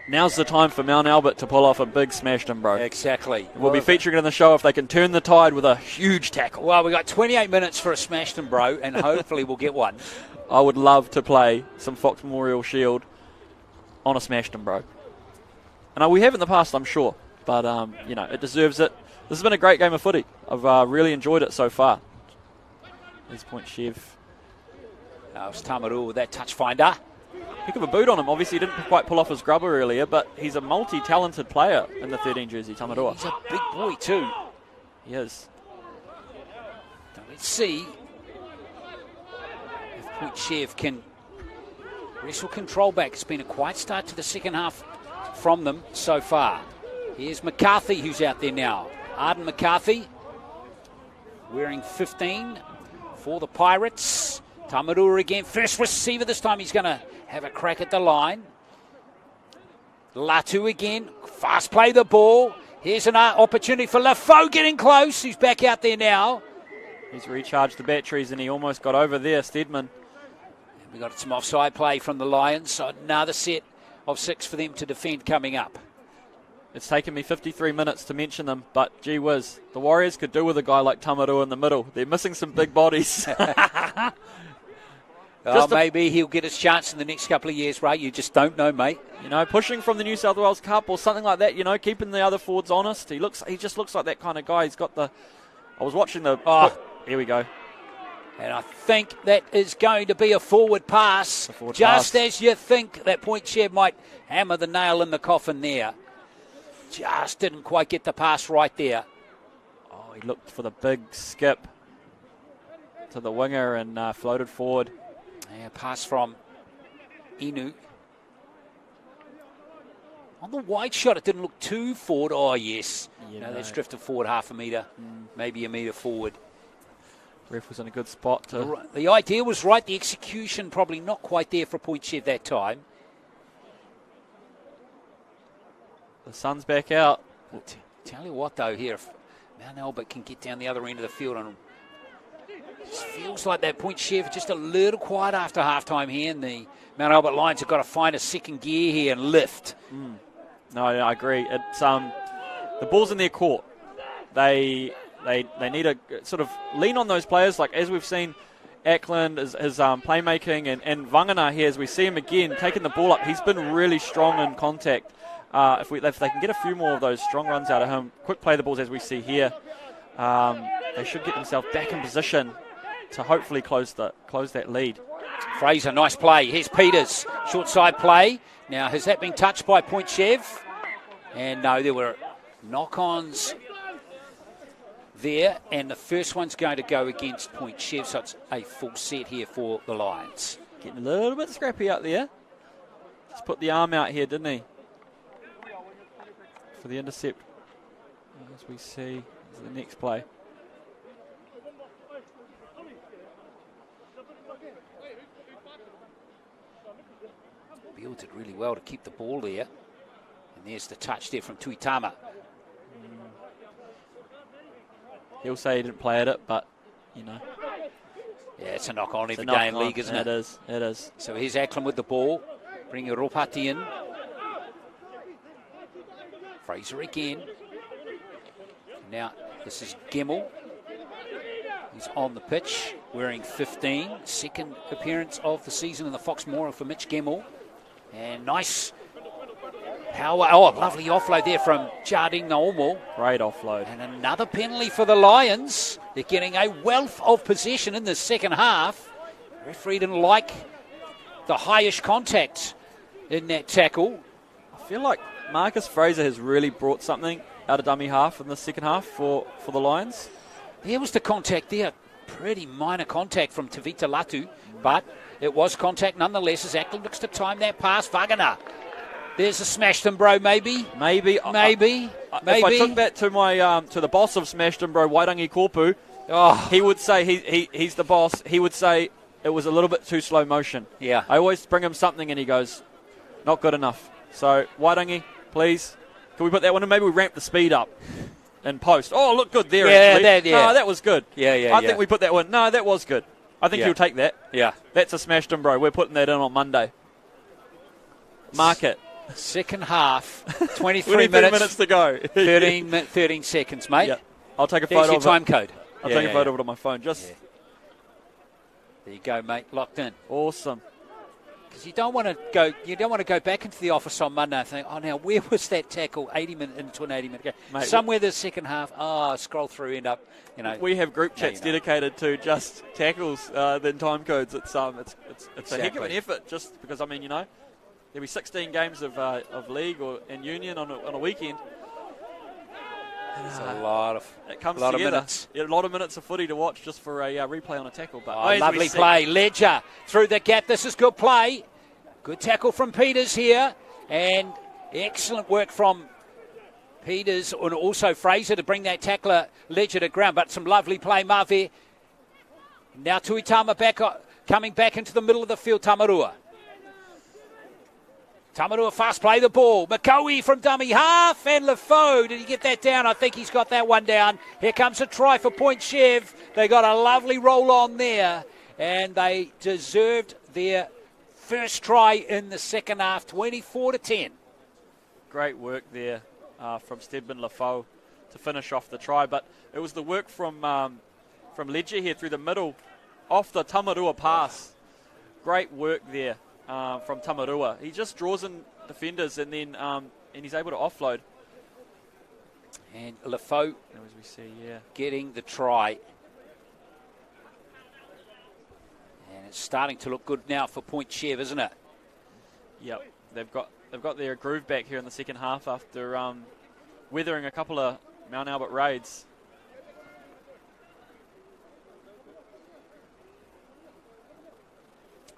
now's the time for Mount Albert to pull off a big Smashed 'em Bro. Exactly. We'll be featuring it in the show if they can turn the tide with a huge tackle. Well, we've got 28 minutes for a Smashed 'em Bro, and hopefully we'll get one. I would love to play some Fox Memorial Shield on a Smashed 'em Bro. And we have in the past, I'm sure. But, it deserves it. This has been a great game of footy. I've really enjoyed it so far. There's Point Chev. It was Tamaru with that touch finder. Heck of a boot on him. Obviously, he didn't quite pull off his grubber earlier, but he's a multi-talented player in the 13 jersey, Tamarua. He's a big boy too. He is. Now let's see if Point Chev can wrestle control back. It's been a quiet start to the second half from them so far. Here's McCarthy who's out there now. Arden McCarthy wearing 15 for the Pirates. Tamarua again. First receiver this time. He's going to have a crack at the line. Latu again. Fast play the ball. Here's an opportunity for Lafoe getting close. Who's back out there now. He's recharged the batteries and he almost got over there, Steadman. We got some offside play from the Lions. So another set of 6 for them to defend coming up. It's taken me 53 minutes to mention them, but gee whiz, the Warriors could do with a guy like Tamarua in the middle. They're missing some big bodies. Maybe he'll get his chance in the next couple of years, right? You just don't know, mate. You know, pushing from the New South Wales Cup or something like that, you know, keeping the other forwards honest. He just looks like that kind of guy. He's got the... I was watching the... Here we go. And I think that is going to be a forward pass. Just as you think that Point Chev might hammer the nail in the coffin there. Just didn't quite get the pass right there. Oh, he looked for the big skip to the winger and floated forward. Yeah, pass from Inu. On the wide shot, it didn't look too forward. Oh, yes. That's drifted forward half a metre, maybe a metre forward. Ref was in a good spot. The idea was right. The execution probably not quite there for Point Chev that time. The sun's back out. Tell you what, though, here, if Mount Albert can get down the other end of the field, and it just feels like that Point Chev just a little quiet after half-time here, and the Mount Albert Lions have got to find a second gear here and lift. No, I agree. It's the ball's in their court. They need to sort of lean on those players, like as we've seen Auckland, his playmaking, and Vangana here, as we see him again, taking the ball up. He's been really strong in contact. If they can get a few more of those strong runs out of him, quick play the balls as we see here, they should get themselves back in position to hopefully close that lead. Fraser, nice play. Here's Peters, short side play. Now, has that been touched by Point Chev? And no, there were knock-ons there, and the first one's going to go against Point Chev, so it's a full set here for the Lions. Getting a little bit scrappy out there. Just put the arm out here, didn't he? For the intercept, as we see the next play. Beale did really well to keep the ball there. And there's the touch there from Tuitama. He'll say he didn't play at it, but, you know. Yeah, it's a knock-on every day in league, isn't it? It is. So here's Auckland with the ball. Bringing Ropati in. Fraser again. Now, this is Gemmell. He's on the pitch, wearing 15. Second appearance of the season in the Foxmora for Mitch Gemmell. And nice power. Oh, a lovely offload there from Jardine Naomo. Great offload. And another penalty for the Lions. They're getting a wealth of possession in the second half. Referee didn't like the highish contact in that tackle. I feel like Marcus Fraser has really brought something out of dummy half in the second half for the Lions. There was the contact there. Pretty minor contact from Tavita Latu, but it was contact nonetheless as Auckland looks to time that pass. Vagana. There's a smashed him, bro, maybe. Maybe. If I took that to my to the boss of Smashed him, bro, Wairangi Korpu, he would say he's the boss. He would say it was a little bit too slow motion. Yeah. I always bring him something and he goes, not good enough. So, Wairangi, please, can we put that one in? Maybe we ramp the speed up and post. Oh, look good there, actually. No, that was good. I think we put that one. No, that was good. I think he'll take that. Yeah. That's a smashed him, bro. We're putting that in on Monday. Mark it. Second half, 23 minutes to go. 13 seconds, mate. Yeah. I'll take a There's photo your of time it. code. I'll take a photo of it on my phone. There you go, mate. Locked in. Awesome. Because you don't want to go back into the office on Monday and think, oh, now where was that tackle 80 minutes into an 80-minute game? Mate, somewhere the second half. Scroll through, end up, We have group chats dedicated to just tackles than time codes. It's a heck of an effort, just because there'll be 16 games of league and union on a weekend. It's a lot of minutes. Yeah, a lot of minutes of footy to watch just for a replay on a tackle. But lovely play. Ledger through the gap. This is good play. Good tackle from Peters here. And excellent work from Peters and also Fraser to bring that tackler Ledger to ground. But some lovely play, Mavi. Now Tuitama coming back into the middle of the field, Tamarua. Tamarua fast play the ball. McCoey from dummy half and LaFoe. Did he get that down? I think he's got that one down. Here comes a try for Point Chev. They got a lovely roll on there and they deserved their first try in the second half, 24-10. Great work there from Stedman LaFoe to finish off the try, but it was the work from Ledger here through the middle off the Tamarua pass. great work there from Tamarua. He just draws in defenders and then and he's able to offload. And Lefaux As we see, getting the try. And it's starting to look good now for Point Chev, isn't it? Yep, they've got their groove back here in the second half after weathering a couple of Mount Albert raids.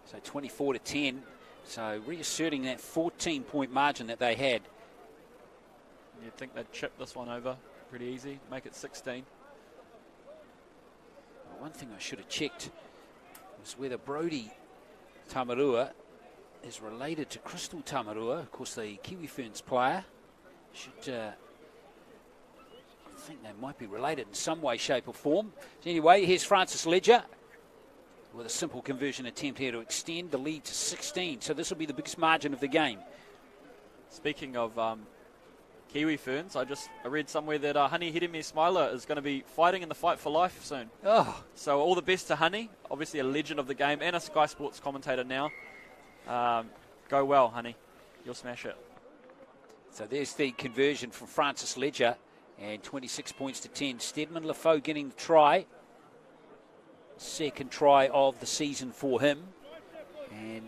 So 24-10. So reasserting that 14-point margin that they had. You'd think they'd chip this one over pretty easy, make it 16. Well, one thing I should have checked was whether Brodie Tamarua is related to Crystal Tamarua, of course the Kiwi Ferns player. I think they might be related in some way, shape or form. So anyway, here's Francis Ledger with a simple conversion attempt here to extend the lead to 16. So this will be the biggest margin of the game. Speaking of Kiwi Ferns, I read somewhere that Honey Hidemi Smiler is going to be fighting in the fight for life soon. Oh, So all the best to Honey, obviously a legend of the game and a Sky Sports commentator now. Go well, Honey. You'll smash it. so there's the conversion from Francis Ledger, and 26 points to 10. Stedman Lefaux getting the try. Second try of the season for him. And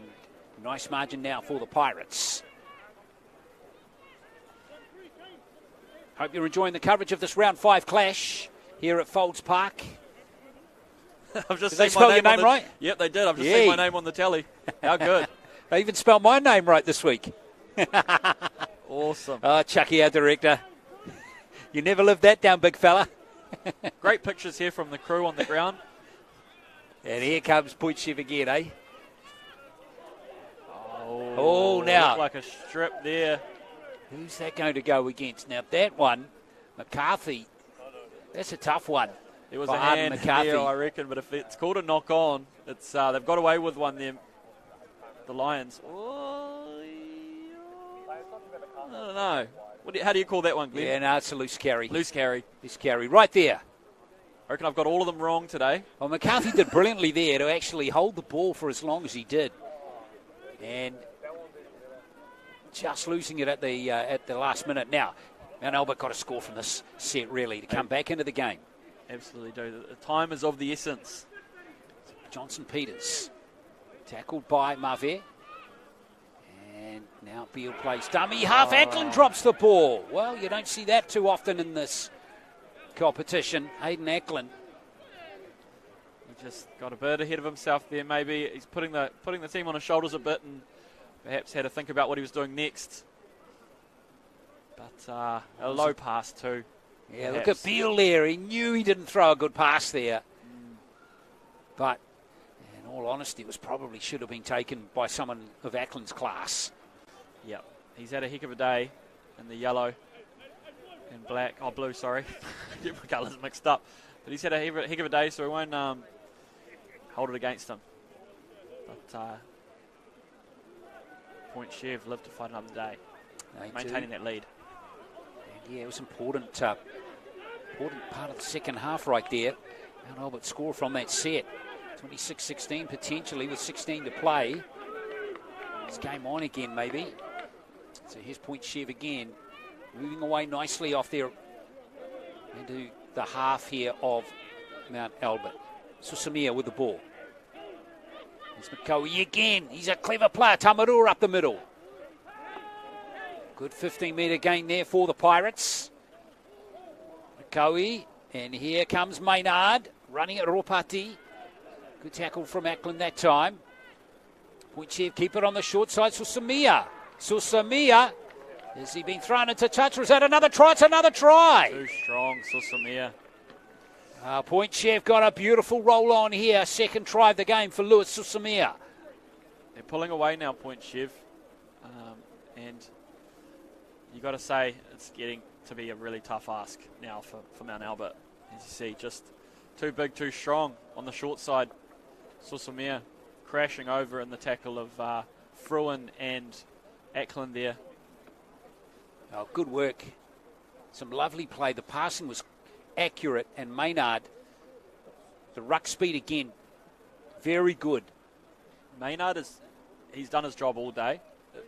nice margin now for the Pirates. Hope you're enjoying the coverage of this round 5 clash here at Fowlds Park. I've just Did they seen my spell your name on the, right? Yep, they did. I've just Yeah. seen my name on the telly. How good. They even spelled my name right this week. Awesome. Oh, Chucky, our director. You never lived that down, big fella. Great pictures here from the crew on the ground. And here comes Point Chev again, eh? Oh, now. looked like a strip there. Who's that going to go against? Now, that one, McCarthy, that's a tough one. There was for a Arden hand McCarthy. there, I reckon, but if it's called a knock on, it's they've got away with one there. The Lions. Oh, I don't know. How do you call that one, Glenn? Yeah, no, it's a loose carry. Loose carry. Loose carry, right there. I reckon I've got all of them wrong today. Well, McCarthy did brilliantly there to actually hold the ball for as long as he did. And just losing it at the last minute. Now, Mount Albert got a score from this set, really, to come back into the game. Absolutely do. The time is of the essence. Johnson Peters, tackled by Mave. And now Beale plays dummy half. Auckland drops the ball. Well, you don't see that too often in this competition. Hayden Auckland. He just got a bit ahead of himself there. Maybe he's putting the team on his shoulders a bit and perhaps had to think about what he was doing next. But a low pass too. Yeah, perhaps. look at Beale there. He knew he didn't throw a good pass there. But in all honesty, it was probably should have been taken by someone of Auckland's class. Yep. He's had a heck of a day in the yellow and black. Oh, blue, sorry. Get my colours mixed up. But he's had a heck of a day, so we won't hold it against him. But Point Chev lived to fight another day. Maintaining that lead. And yeah, it was important part of the second half right there. Mount Albert score from that set. 26-16 potentially with 16 to play. It's game on again maybe. So here's Point Chev again. Moving away nicely off there into the half here of Mount Albert. Susamia with the ball. It's McCoey again. He's a clever player. Tamarua up the middle. Good 15-metre gain there for the Pirates. McCoey. And here comes Maynard running at Ropati. Good tackle from Auckland that time. Point Chev keep it on the short side. Susamia. Has he been thrown into touch or is that another try? It's another try. Too strong, Susamia. Point Chev got a beautiful roll on here. Second try of the game for Lewis Susamia. They're pulling away now, Point Chev. And you got to say it's getting to be a really tough ask now for Mount Albert. As you see, just too big, too strong on the short side. Susamia crashing over in the tackle of Fruin and Auckland there. Oh, good work. Some lovely play. The passing was accurate, and Maynard, the ruck speed again, very good. Maynard he's done his job all day.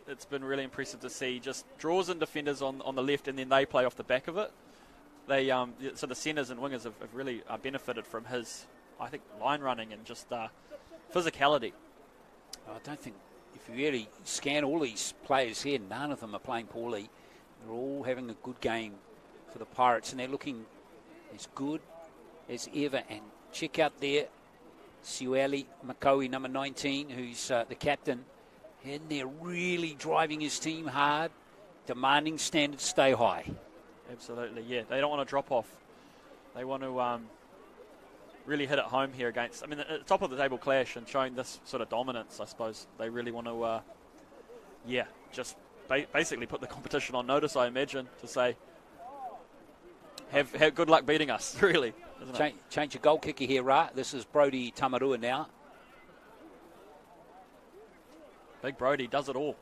It's been really impressive to see. Just draws in defenders on the left, and then they play off the back of it. So the centres and wingers have really benefited from his, I think, line running and just physicality. I don't think, if you really scan all these players here, none of them are playing poorly. They're all having a good game for the Pirates, and they're looking as good as ever. And check out there, Siueli Makoe, number 19, who's the captain. And they're really driving his team hard, demanding standards stay high. Absolutely, yeah. They don't want to drop off. They want to really hit it home here against, a top of the table clash, and showing this sort of dominance, I suppose. They really want to, just basically put the competition on notice, I imagine, to say, have good luck beating us, really. Change your goal kicker here, Ra. This is Brody Tamarua now. Big Brody does it all.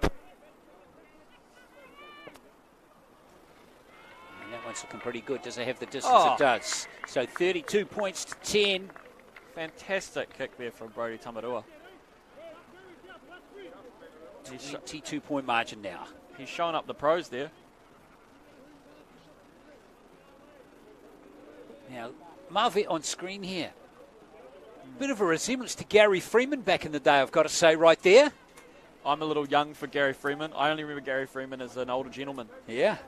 And that one's looking pretty good. Does it have the distance? It does. So 32 points to 10. Fantastic kick there from Brody Tamarua. 22-point margin now. He's showing up the pros there. Now, Marvett on screen here. Bit of a resemblance to Gary Freeman back in the day, I've got to say, right there. I'm a little young for Gary Freeman. I only remember Gary Freeman as an older gentleman. Yeah.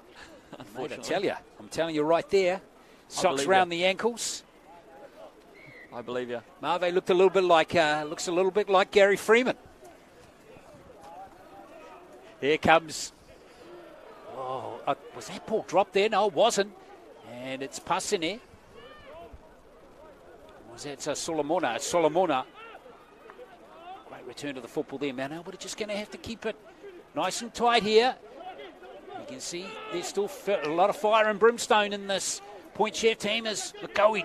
Unfortunately. I'm telling you right there. Socks around the ankles. I believe you. Marvett looked a little bit like Gary Freeman. Here comes. Oh, was that ball dropped there? No, it wasn't. And it's Pasine. Was that Solomona? Solomona. Great return to the football there, man. But just going to have to keep it nice and tight here. You can see there's still a lot of fire and brimstone in this Point Chef team as Makoe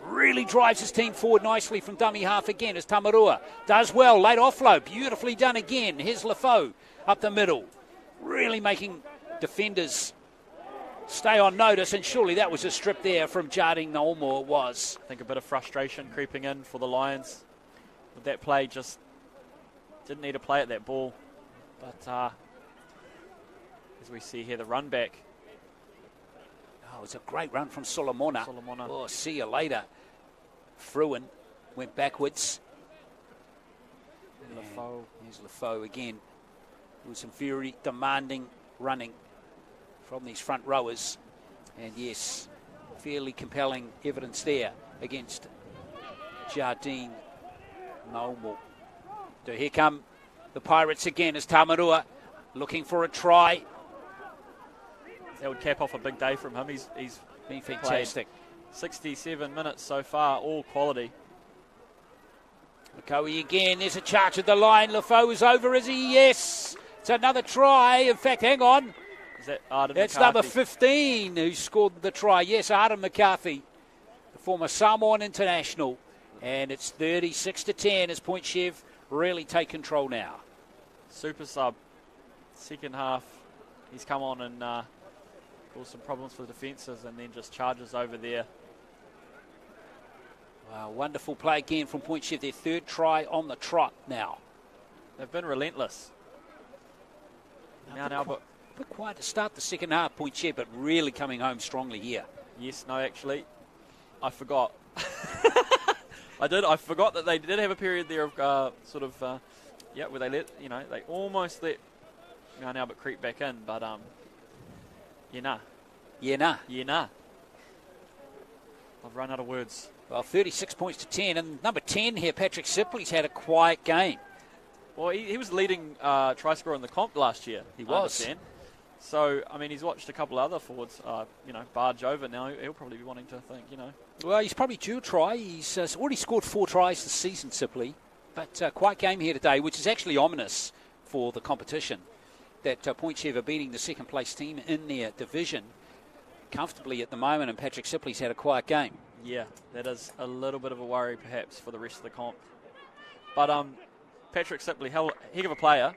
really drives his team forward nicely from dummy half again as Tamarua does well. Late offload. Beautifully done again. Here's Lafaux up the middle. Really making defenders stay on notice, and surely that was a strip there from Jardine Naomo. It was. I think a bit of frustration creeping in for the Lions with that play. Just didn't need to play at that ball. But as we see here, the run back. Oh, it's a great run from Solomona. Oh, see you later. Fruin went backwards. Lafaux. Here's Lafaux again. With some very demanding running from these front rowers. And yes, fairly compelling evidence there against Jardine Naomo. So here come the Pirates again as Tamarua looking for a try. That would cap off a big day from him. He's been fantastic. 67 minutes so far, all quality. Makoe again, there's a charge at the line. Lafaux is over, is he? Yes, it's another try. In fact, hang on. Is that Arden That's McCarthy? number 15 who scored the try. Yes, Arden McCarthy, the former Samoan international. And it's 36-10 as Point Chev really take control now. Super sub. Second half, he's come on and caused some problems for the defences, and then just charges over there. Wow, wonderful play again from Point Chev. Their third try on the trot now. They've been relentless. A bit quiet to start the second half, Point Chev, but really coming home strongly here. Yes, no, actually, I forgot. I forgot that they did have a period there of where they they almost let Mount Albert creep back in, but nah. I've run out of words. Well, 36 points to 10, and number 10 here, Patrick Sipley's had a quiet game. Well, he was leading try scorer in the comp last year. He was. So, he's watched a couple of other forwards, barge over now. He'll probably be wanting to think, Well, he's probably due a try. He's already scored 4 tries this season, Sipley. But quiet game here today, which is actually ominous for the competition. That Point Chev are beating the second-place team in their division comfortably at the moment, and Patrick Sipley's had a quiet game. Yeah, that is a little bit of a worry, perhaps, for the rest of the comp. But Patrick Sipley, heck of a player,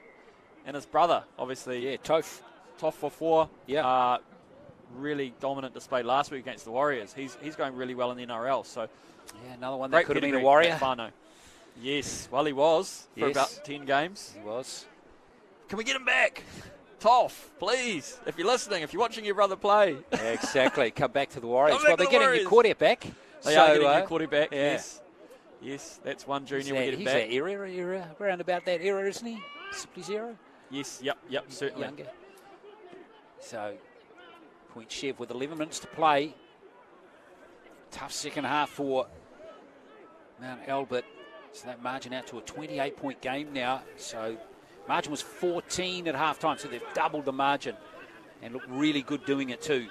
and his brother, obviously. Yeah, Toph for 4. Yeah. really dominant display last week against the Warriors. He's going really well in the NRL. So yeah, another one that could have been a Warrior. Fano. Yes, well, he was for about 10 games. He was. Can we get him back? Toff, please. If you're listening, if you're watching your brother play. Yeah, exactly. Come back to the Warriors. Well, they're getting your quarterback. They are getting your quarterback, yeah. yes. Yes, that's one junior we get He's back. that era, around about that era, isn't he? Sipley's era? Yes, yep, certainly. Younger. So, Point Chev with 11 minutes to play. Tough second half for Mount Albert. So that margin out to a 28-point game now. So margin was 14 at half-time, so they've doubled the margin and look really good doing it too.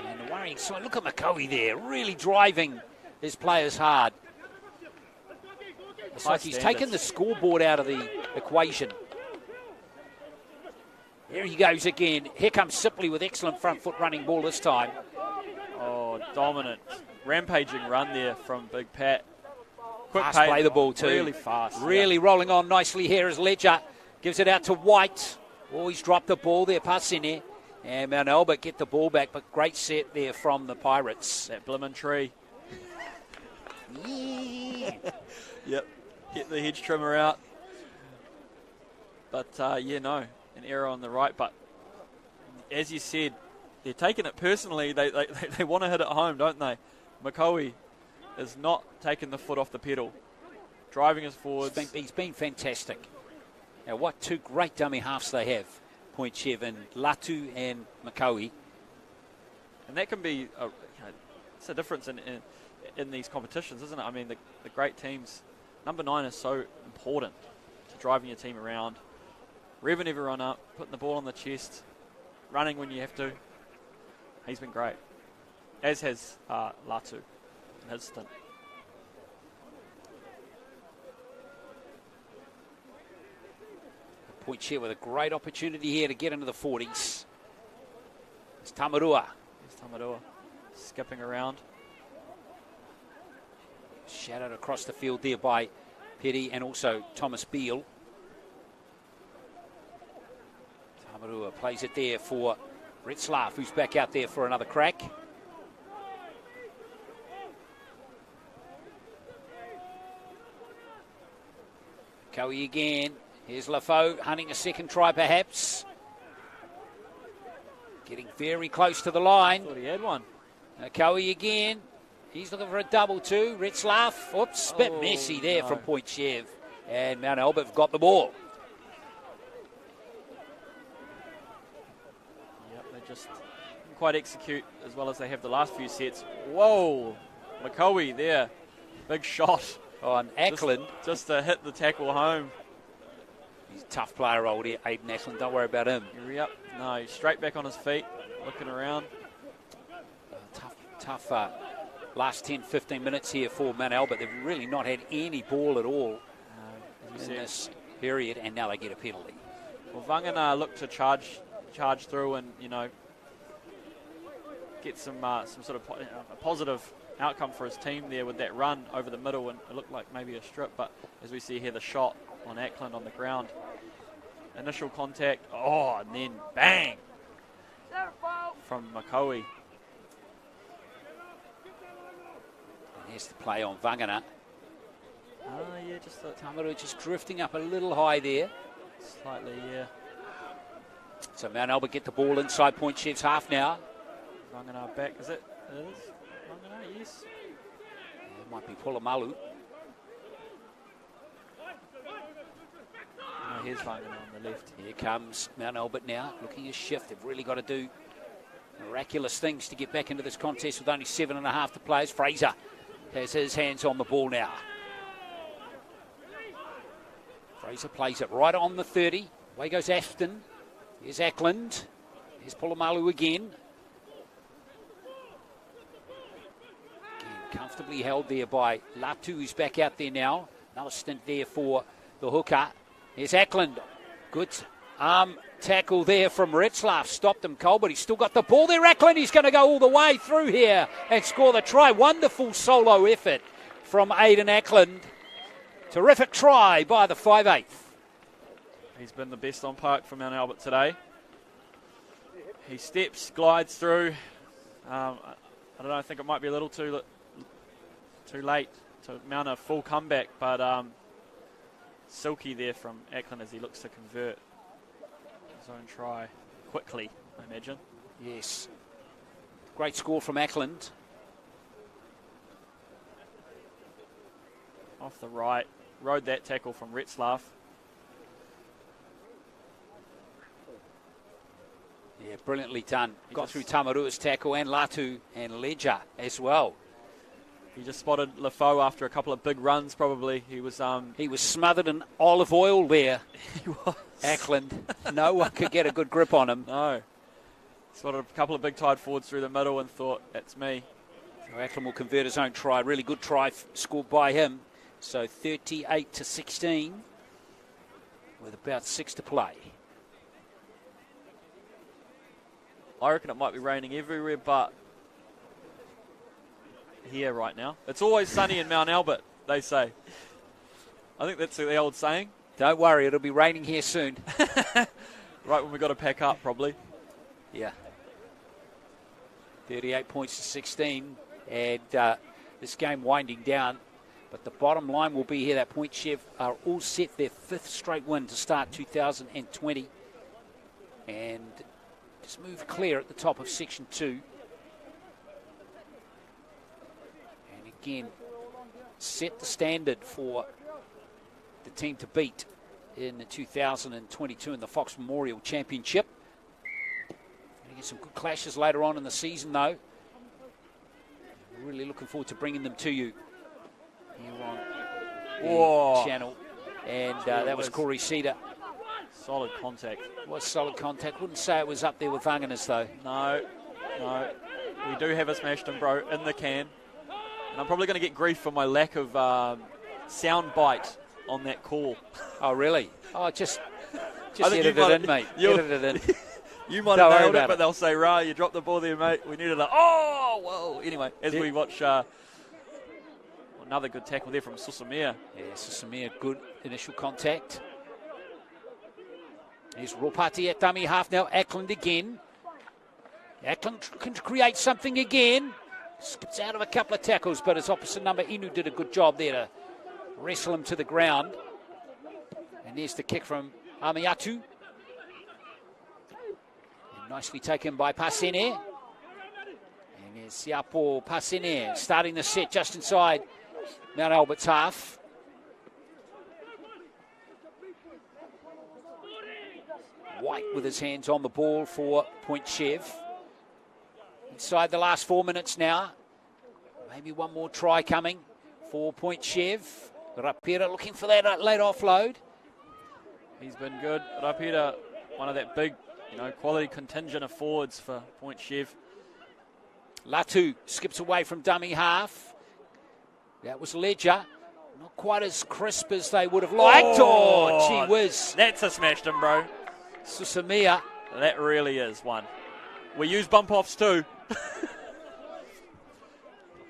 And the worrying side, look at McCoy there, really driving his players hard. It's like he's taken the scoreboard out of the equation. There he goes again. Here comes Sipley with excellent front foot running ball this time. Oh, dominant. Rampaging run there from Big Pat. Quick Fast play the ball too. Really fast. Really rolling on nicely here as Ledger gives it out to White. Oh, he's dropped the ball there, pass in there. And Mount Albert get the ball back, but great set there from the Pirates. That blimmin' tree. Yeah. Yep. Get the hedge trimmer out. But, an error on the right. But as you said, they're taking it personally. They want to hit it home, don't they? McCoy is not taking the foot off the pedal. Driving us forwards. He's been fantastic. Now, what two great dummy halves they have. Point Chev and Latu and McCoy. And that can be, it's a difference in these competitions, isn't it? I mean, the great teams, number 9 is so important to driving your team around, revving everyone up, putting the ball on the chest, running when you have to. He's been great, as has Latu in his stint. Point Chev with a great opportunity here to get into the 40s. It's Tamarua. Skipping around. Shadowed across the field there by Petty and also Thomas Beale. Tamarua plays it there for Retzlaff, who's back out there for another crack. Cowie again. Here's Lafaux hunting a second try perhaps. Getting very close to the line. Thought he had one. Cowie again. He's looking for a double too. Retzlaff. Oops, bit messy there from Point Chev. And Mount Albert have got the ball. Yep, they just didn't quite execute as well as they have the last few sets. Whoa, McCoy there. Big shot. On Ackland. Just to hit the tackle home. He's a tough player, old Aiden Ackland. Don't worry about him. Yep. No, he's straight back on his feet, looking around. Tough last 10, 15 minutes here for Mount Albert. They've really not had any ball at all in this period, and now they get a penalty. Well, Vangana looked to charge through and, get some sort of a positive outcome for his team there with that run over the middle, and it looked like maybe a strip, but as we see here, the shot on Auckland on the ground. Initial contact, and then bang from McCoy. Here's the play on Vangana. Just the Tamaru just drifting up a little high there. Slightly, yeah. So Mount Albert get the ball inside Point Chev's half now. Vangana back, is it? It is. Vangana, yes. It might be Pulamalu. Here's Vangana on the left. Here comes Mount Albert now, looking to shift. They've really got to do miraculous things to get back into this contest with only 7.5 to play. Fraser has his hands on the ball now. Fraser plays it right on the 30. Away goes Afton. Here's Ackland. Here's Pulamalu again. Comfortably held there by Latu, who's back out there now. Another stint there for the hooker. Here's Ackland. Good arm tackle there from Retzlaff. Stopped him cold, but he's still got the ball there. Ackland, he's going to go all the way through here and score the try. Wonderful solo effort from Aidan Ackland. Terrific try by the 5'8". He's been the best on park for Mount Albert today. He steps, glides through. I don't know, I think it might be a little too late to mount a full comeback, but silky there from Auckland as he looks to convert his own try quickly, I imagine. Yes. Great score from Auckland. Off the right, rode that tackle from Retzlaff. Yeah, brilliantly done. Got through Tamarua's tackle and Latu and Ledger as well. He just spotted Lafaux after a couple of big runs, probably. He was smothered in olive oil there. He was. Auckland. No one could get a good grip on him. No. Spotted a couple of big tide forwards through the middle and thought, that's me. So Auckland will convert his own try. Really good try scored by him. So 38-16 with about 6 to play. I reckon it might be raining everywhere but here right now. It's always sunny in Mount Albert, they say. I think that's the old saying. Don't worry, it'll be raining here soon. Right when we've got to pack up, probably. Yeah. 38 points to 16. And this game winding down. But the bottom line will be here that Point Chev are all set their 5th straight win to start 2020. And just move clear at the top of Section 2. And again, set the standard for the team to beat in the 2022 in the Fox Memorial Championship. Going to get some good clashes later on in the season, though. Really looking forward to bringing them to you here on the channel. And that was Corey Cedar. Solid contact. It was solid contact. Wouldn't say it was up there with Vanganas, though. No. We do have a smashed and bro in the can. And I'm probably going to get grief for my lack of sound bite on that call. Oh, really? Oh, just edit it in, mate. Edit it in. You might have nailed it, but they'll say, Ra, you dropped the ball there, mate. We needed a, oh, whoa. Anyway, as we watch another good tackle there from Susamir. Yeah, Susamir, good initial contact. Here's Ropati at dummy half now. Auckland again. Auckland can create something again. Skips out of a couple of tackles, but his opposite number, Inu, did a good job there to wrestle him to the ground. And there's the kick from Amiatu. And nicely taken by Pasene. And there's Siapo Pasene starting the set just inside Mount Albert's half. White with his hands on the ball for Point Chev. Inside the last 4 minutes now. Maybe one more try coming for Point Chev. Rapira looking for that late offload. He's been good. Rapira, one of that big, quality contingent of forwards for Point Chev. Latu skips away from dummy half. That was Ledger. Not quite as crisp as they would have liked. Oh, gee whiz. That's a smashed him, bro. Susamia. That really is one. We use bump offs too.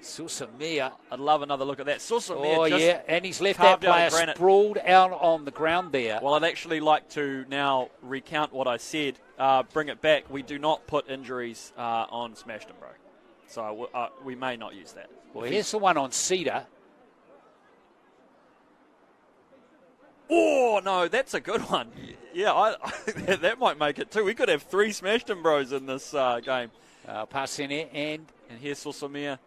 Susamia. I'd love another look at that. Susamia. Oh, yeah, and he's left that player sprawled out on the ground there. Well, I'd actually like to now recount what I said. Bring it back. We do not put injuries on smashed him, bro. So we may not use that. Well, here's the one on Cedar. Oh, no, that's a good one. Yeah, that might make it too. We could have 3 smashed him bros in this game. Passing it, and here's Susamir.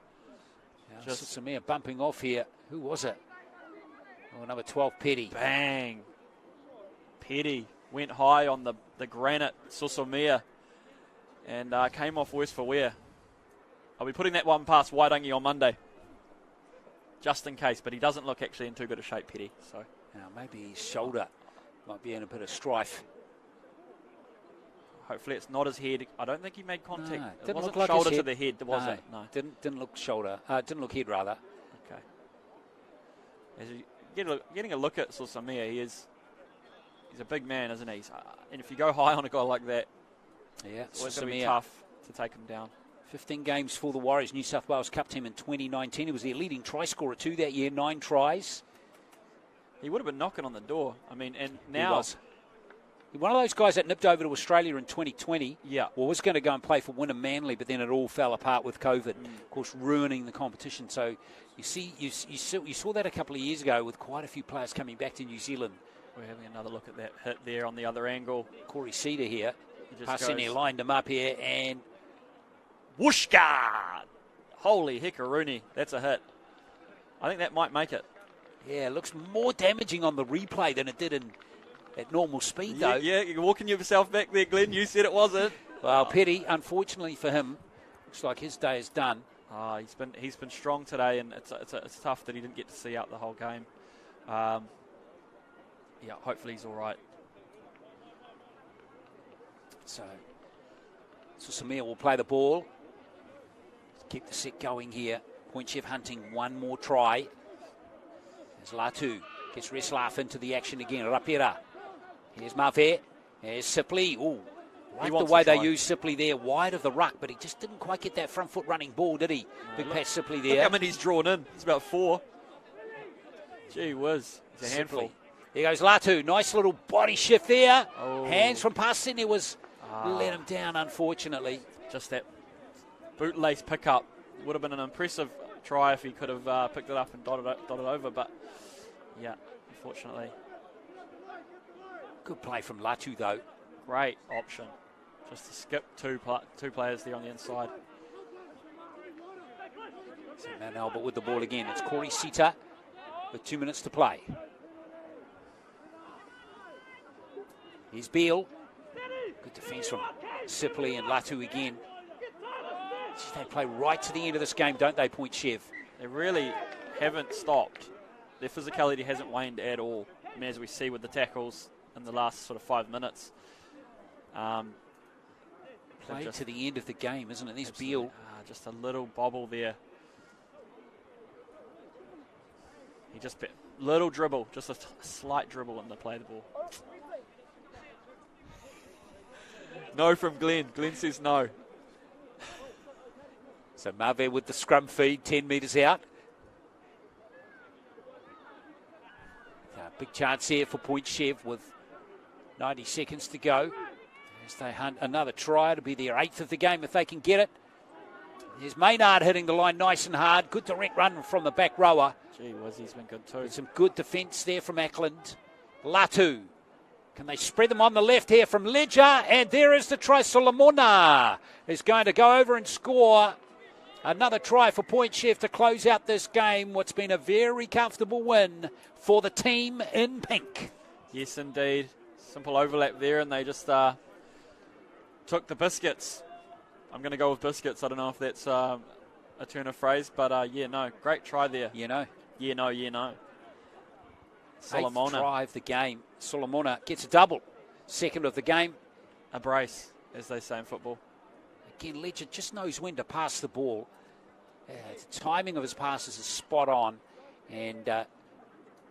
Susamir bumping off here. Who was it? Oh, number 12, Petty. Bang. Petty went high on the granite, Susamir, and came off worse for wear. I'll be putting that one past Wairangi on Monday, just in case, but he doesn't look actually in too good a shape, Petty. So maybe his shoulder might be in a bit of strife. Hopefully it's not his head. I don't think he made contact. No, it wasn't like shoulder to the head, was it? No. Didn't look shoulder. Didn't look head, rather. Okay. As you're getting a look at Susamir, he's a big man, isn't he? And if you go high on a guy like that, it's always going to be tough to take him down. 15 games for the Warriors New South Wales Cup team in 2019. He was their leading try scorer too that year, 9 tries. He would have been knocking on the door. I mean, and now One of those guys that nipped over to Australia in 2020. Yeah. Well, was going to go and play for Wynnum Manly, but then it all fell apart with COVID, of course, ruining the competition. So you saw that a couple of years ago with quite a few players coming back to New Zealand. We're having another look at that hit there on the other angle. Corey Cedar here. Passing goes, there, lined him up here, and whooshka! Holy hickaroony, that's a hit. I think that might make it. Yeah, it looks more damaging on the replay than it did at normal speed, though. Yeah, you're walking yourself back there, Glenn. You said it wasn't. Well, Petty, unfortunately for him, looks like his day is done. He's been strong today, and it's tough that he didn't get to see out the whole game. Yeah, hopefully he's all right. So Samir will play the ball. Keep the set going here. Point Chef hunting one more try. There's Latu. Gets Reslav into the action again. Rapira. Here's Mavé. Here's Sipley. Ooh, like the way they used Sipley there, wide of the ruck, but he just didn't quite get that front foot running ball, did he? Big Pat Sipley there. Look how many he's drawn in. It's about 4. Gee whiz. It's a handful. There goes Latu. Nice little body shift there. Oh. Hands from past there was let him down, unfortunately. Just that bootlace pickup. Would have been an impressive try if he could have picked it up and dotted over, but yeah, unfortunately. Good play from Latu, though. Great option. Just to skip two players there on the inside. So Mount Albert with the ball again. It's Corey Sita with 2 minutes to play. Here's Beale. Good defence from Sipley and Latu again. They play right to the end of this game, don't they, Point Chev? They really haven't stopped. Their physicality hasn't waned at all. I mean, as we see with the tackles in the last sort of 5 minutes. Play to the end of the game, isn't it? There's Beale. Just a little bobble there. He just little dribble, just a slight dribble and they play the ball. No from Glenn. Glenn says no. So Mavé with the scrum feed, 10 metres out. Big chance here for Point Chev with 90 seconds to go. As they hunt another try, it'll be their 8th of the game if they can get it. There's Maynard hitting the line nice and hard. Good direct run from the back rower. Gee whiz, he's been good too. There's some good defence there from Auckland. Latu. Can they spread them on the left here from Ledger? And there is the try. Solomona is going to go over and score another try for Point Chef to close out this game. What's been a very comfortable win for the team in pink. Yes, indeed. Simple overlap there, and they just took the biscuits. I'm going to go with biscuits. I don't know if that's a turn of phrase, but yeah, no, great try there. You know. Yeah, no. Solomona. 8th try of the game. Solomona gets a double. 2nd of the game. A brace, as they say in football. Again, Ledger just knows when to pass the ball. The timing of his passes is spot on. And that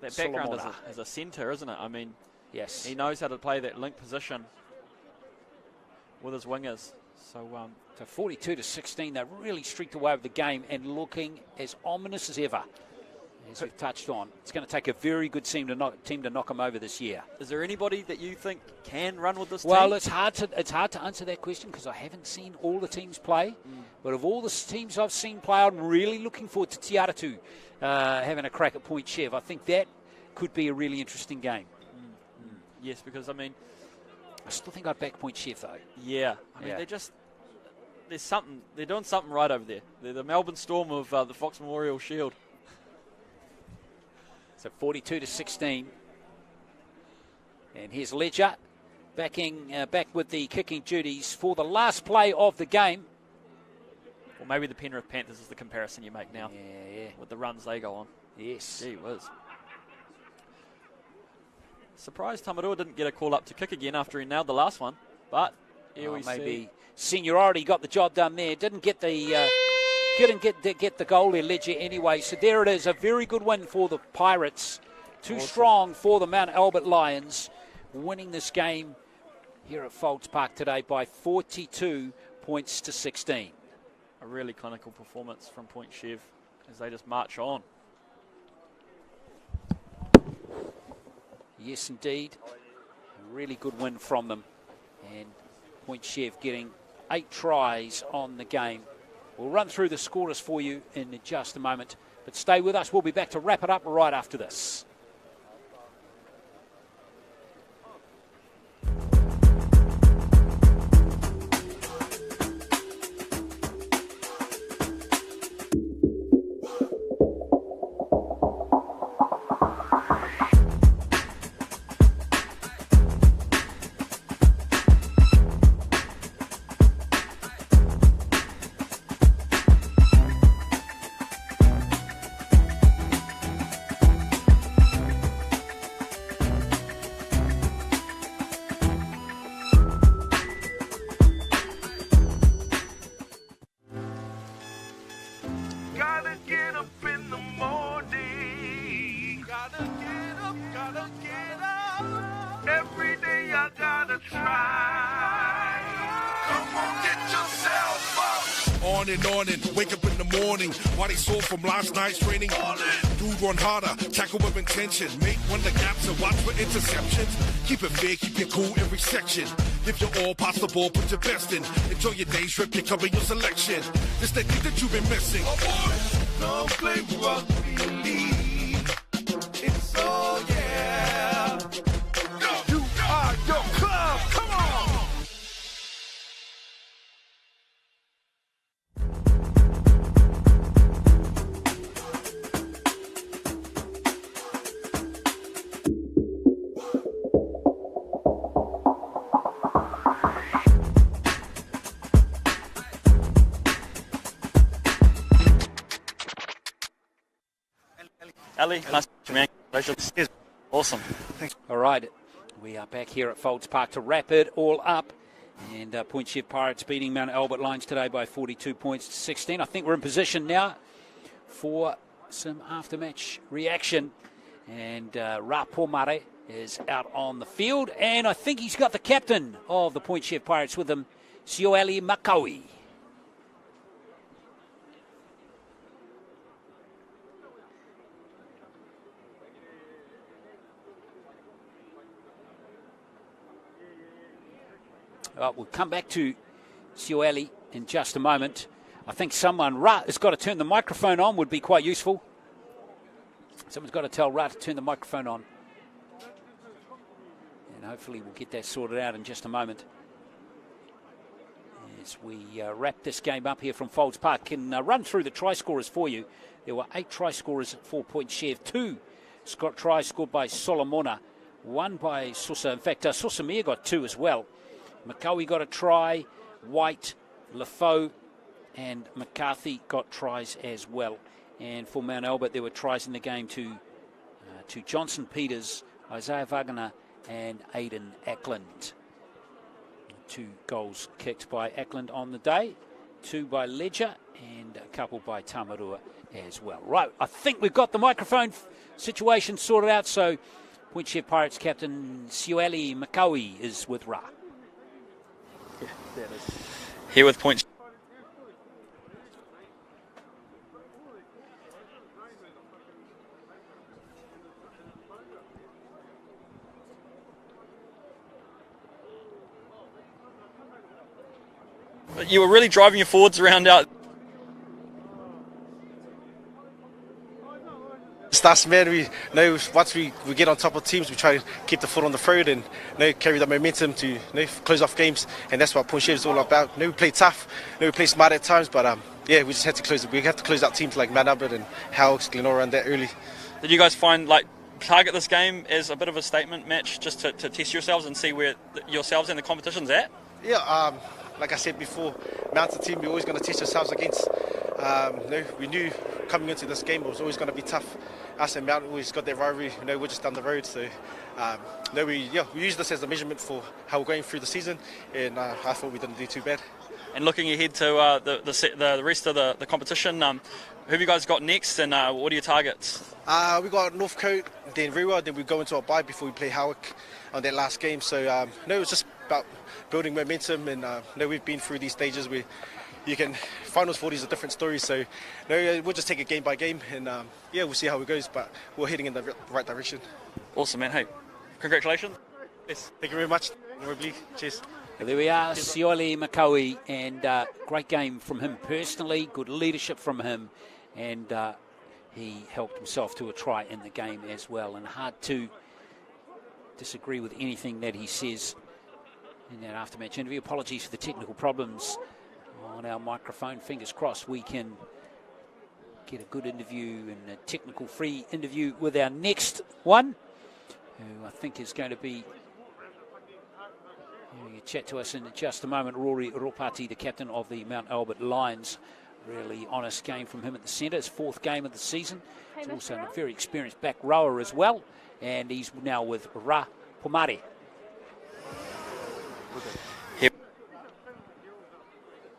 background Solomona is a centre, isn't it? I mean, yes, he knows how to play that link position with his wingers. So 42-16, they really streaked away with the game and looking as ominous as ever, as we've touched on. It's going to take a very good team to knock them over this year. Is there anybody that you think can run with this team? Well, it's hard to answer that question because I haven't seen all the teams play. But of all the teams I've seen play, I'm really looking forward to Tiaratu having a crack at Point Chev. I think that could be a really interesting game. Yes, because I mean, I still think I'd back Point Chev though. Yeah, I mean they're doing something right over there. They're the Melbourne Storm of the Fox Memorial Shield. So 42-16. And here's Ledger back with the kicking duties for the last play of the game. Well, maybe the Penrith Panthers is the comparison you make now. Yeah. With the runs they go on. Yes. Gee whiz. Surprised Tamarua didn't get a call up to kick again after he nailed the last one. But here we maybe see. seniority got the job done there. Didn't get the get the goal there, Ledger, anyway. So there it is, a very good win for the Pirates. Too strong for the Mount Albert Lions, winning this game here at Fowlds Park today by 42 points to 16. A really clinical performance from Point Chev as they just march on. Yes, indeed. really good win from them. And Point Chev getting 8 tries on the game. We'll run through the scorers for you in just a moment. But stay with us. We'll be back to wrap it up right after this. On and wake up in the morning. Body sore from last night's training. Dude run harder, tackle with intention. Make one the gaps and watch for interceptions. Keep it fair, keep it cool every section. Give your all, pass the ball, put your best in. Enjoy your day's trip, you cover your selection. This the thing that you've been missing. Don't play rugby league. It's all yeah. You are your club. Come on. Ali, nice to meet you, man. Congratulations. Awesome. Thanks. All right, we are back here at Fowlds Park to wrap it all up. And Point Chev Pirates beating Mount Albert Lions today by 42 points to 16. I think we're in position now for some after-match reaction. And Ra Pomare is out on the field. And I think he's got the captain of the Point Chev Pirates with him, Sioeli Makawi. We'll come back to Sioeli in just a moment. I think Ra has got to turn the microphone on, would be quite useful. Someone's got to tell Ra to turn the microphone on. And hopefully we'll get that sorted out in just a moment. As we wrap this game up here from Fowlds Park, can run through the try scorers for you. There were 8 try scorers at 4 Point Chev. 2 tries scored by Solomona, 1 by Sosa. In fact, Sosamir got 2 as well. McCowie got a try, White, Lafoe and McCarthy got tries as well. And for Mount Albert, there were tries in the game to Johnson Peters, Isaiah Wagner and Aidan Ackland. 2 goals kicked by Ackland on the day, 2 by Ledger and a couple by Tamarua as well. Right, I think we've got the microphone situation sorted out, so Point Chev Pirates captain Sioeli Makawi is with Ra. Yeah, there it is. Here with Point. You were really driving your forwards around out. That's man, we know once we get on top of teams, we try to keep the foot on the throat and carry the momentum to close off games, and that's what Point Chev is all about. We play tough, we play smart at times, but yeah, we just had to close it. We have to close out teams like Mount Albert and Howells, Glenora, and that early. Did you guys find target this game as a bit of a statement match, just to test yourselves and see where yourselves and the competition's at? Yeah, like I said before, Mount's a team we're always going to test ourselves against. We knew coming into this game it was always going to be tough. Us and Mount always got that rivalry. We're just down the road, so we use this as a measurement for how we're going through the season, and I thought we didn't do too bad. And looking ahead to the rest of the competition, who have you guys got next, and what are your targets? We got Northcote, then Rewa, then we go into a bye before we play Howick on that last game. So it was just about building momentum, and we've been through these stages where finals 40 is a different story. So we'll just take it game by game, and we'll see how it goes. But we're heading in the right direction. Awesome, man. Hey, congratulations. Yes, thank you very much. Rugby. Cheers. There we are, Siole Makaui, and great game from him personally, good leadership from him, and he helped himself to a try in the game as well, and hard to disagree with anything that he says in that after-match interview. Apologies for the technical problems on our microphone. Fingers crossed we can get a good interview and a technical-free interview with our next one, who I think is going to be... You chat to us in just a moment. Rory Ropati, the captain of the Mount Albert Lions. Really honest game from him at the centre. His 4th game of the season. He's also a very experienced back rower as well. And he's now with Ra Pomare.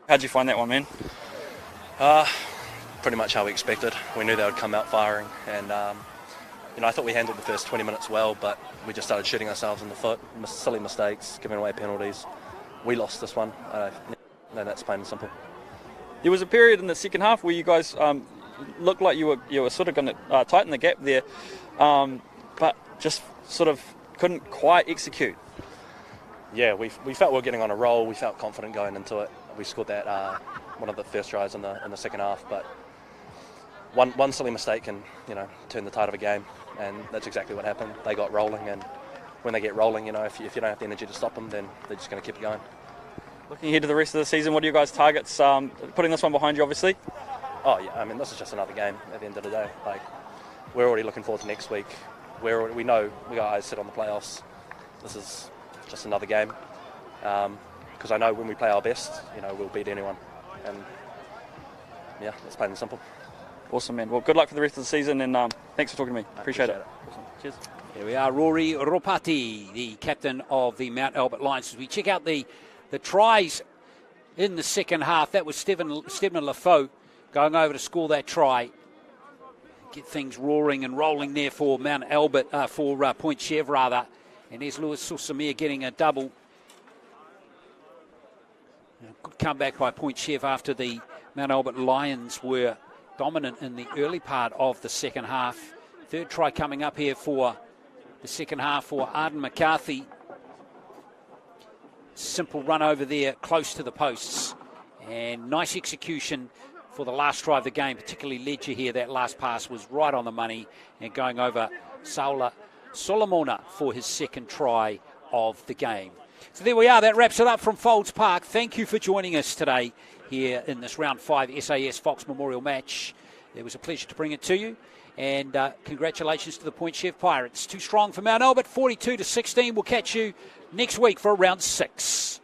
How'd you find that one, man? Pretty much how we expected. We knew they would come out firing, and I thought we handled the first 20 minutes well, but we just started shooting ourselves in the foot. Silly mistakes, giving away penalties. We lost this one, and that's plain and simple. There was a period in the second half where you guys looked like you were sort of going to tighten the gap there, but just sort of couldn't quite execute. Yeah, we felt we were getting on a roll. We felt confident going into it. We scored that one of the first tries in the second half, but one silly mistake can turn the tide of a game, and that's exactly what happened. They got rolling, and when they get rolling, if you don't have the energy to stop them, then they're just going to keep going. Looking ahead to the rest of the season, what are your guys' targets? Putting this one behind you, obviously. Oh yeah, I mean, this is just another game at the end of the day. Like, we're already looking forward to next week. We know we got eyes set on the playoffs. This is just another game, because I know when we play our best, we'll beat anyone, and yeah, it's plain and simple. Awesome, man. Well, good luck for the rest of the season, and thanks for talking to me. Appreciate it. Awesome. Cheers. Here we are, Rory Ropati, the captain of the Mount Albert Lions. As we check out the tries in the second half, that was Stephen Lafoe going over to score that try. Get things roaring and rolling there for Mount Albert, for Point Chev rather. And there's Lewis Susamir getting a double. Good comeback by Point Chev after the Mount Albert Lions were dominant in the early part of the second half. 3rd try coming up here for the second half for Arden McCarthy. Simple run over there close to the posts, and nice execution for the last try of the game, particularly Ledger here. That last pass was right on the money, and going over Saula Solomona for his 2nd try of the game. So there we are. That wraps it up from Fowlds Park. Thank you for joining us today here in this round 5 SAS Fox Memorial match. It was a pleasure to bring it to you, and congratulations to the Point Chev Pirates. Too strong for Mount Albert, 42-16. We'll catch you next week for round 6.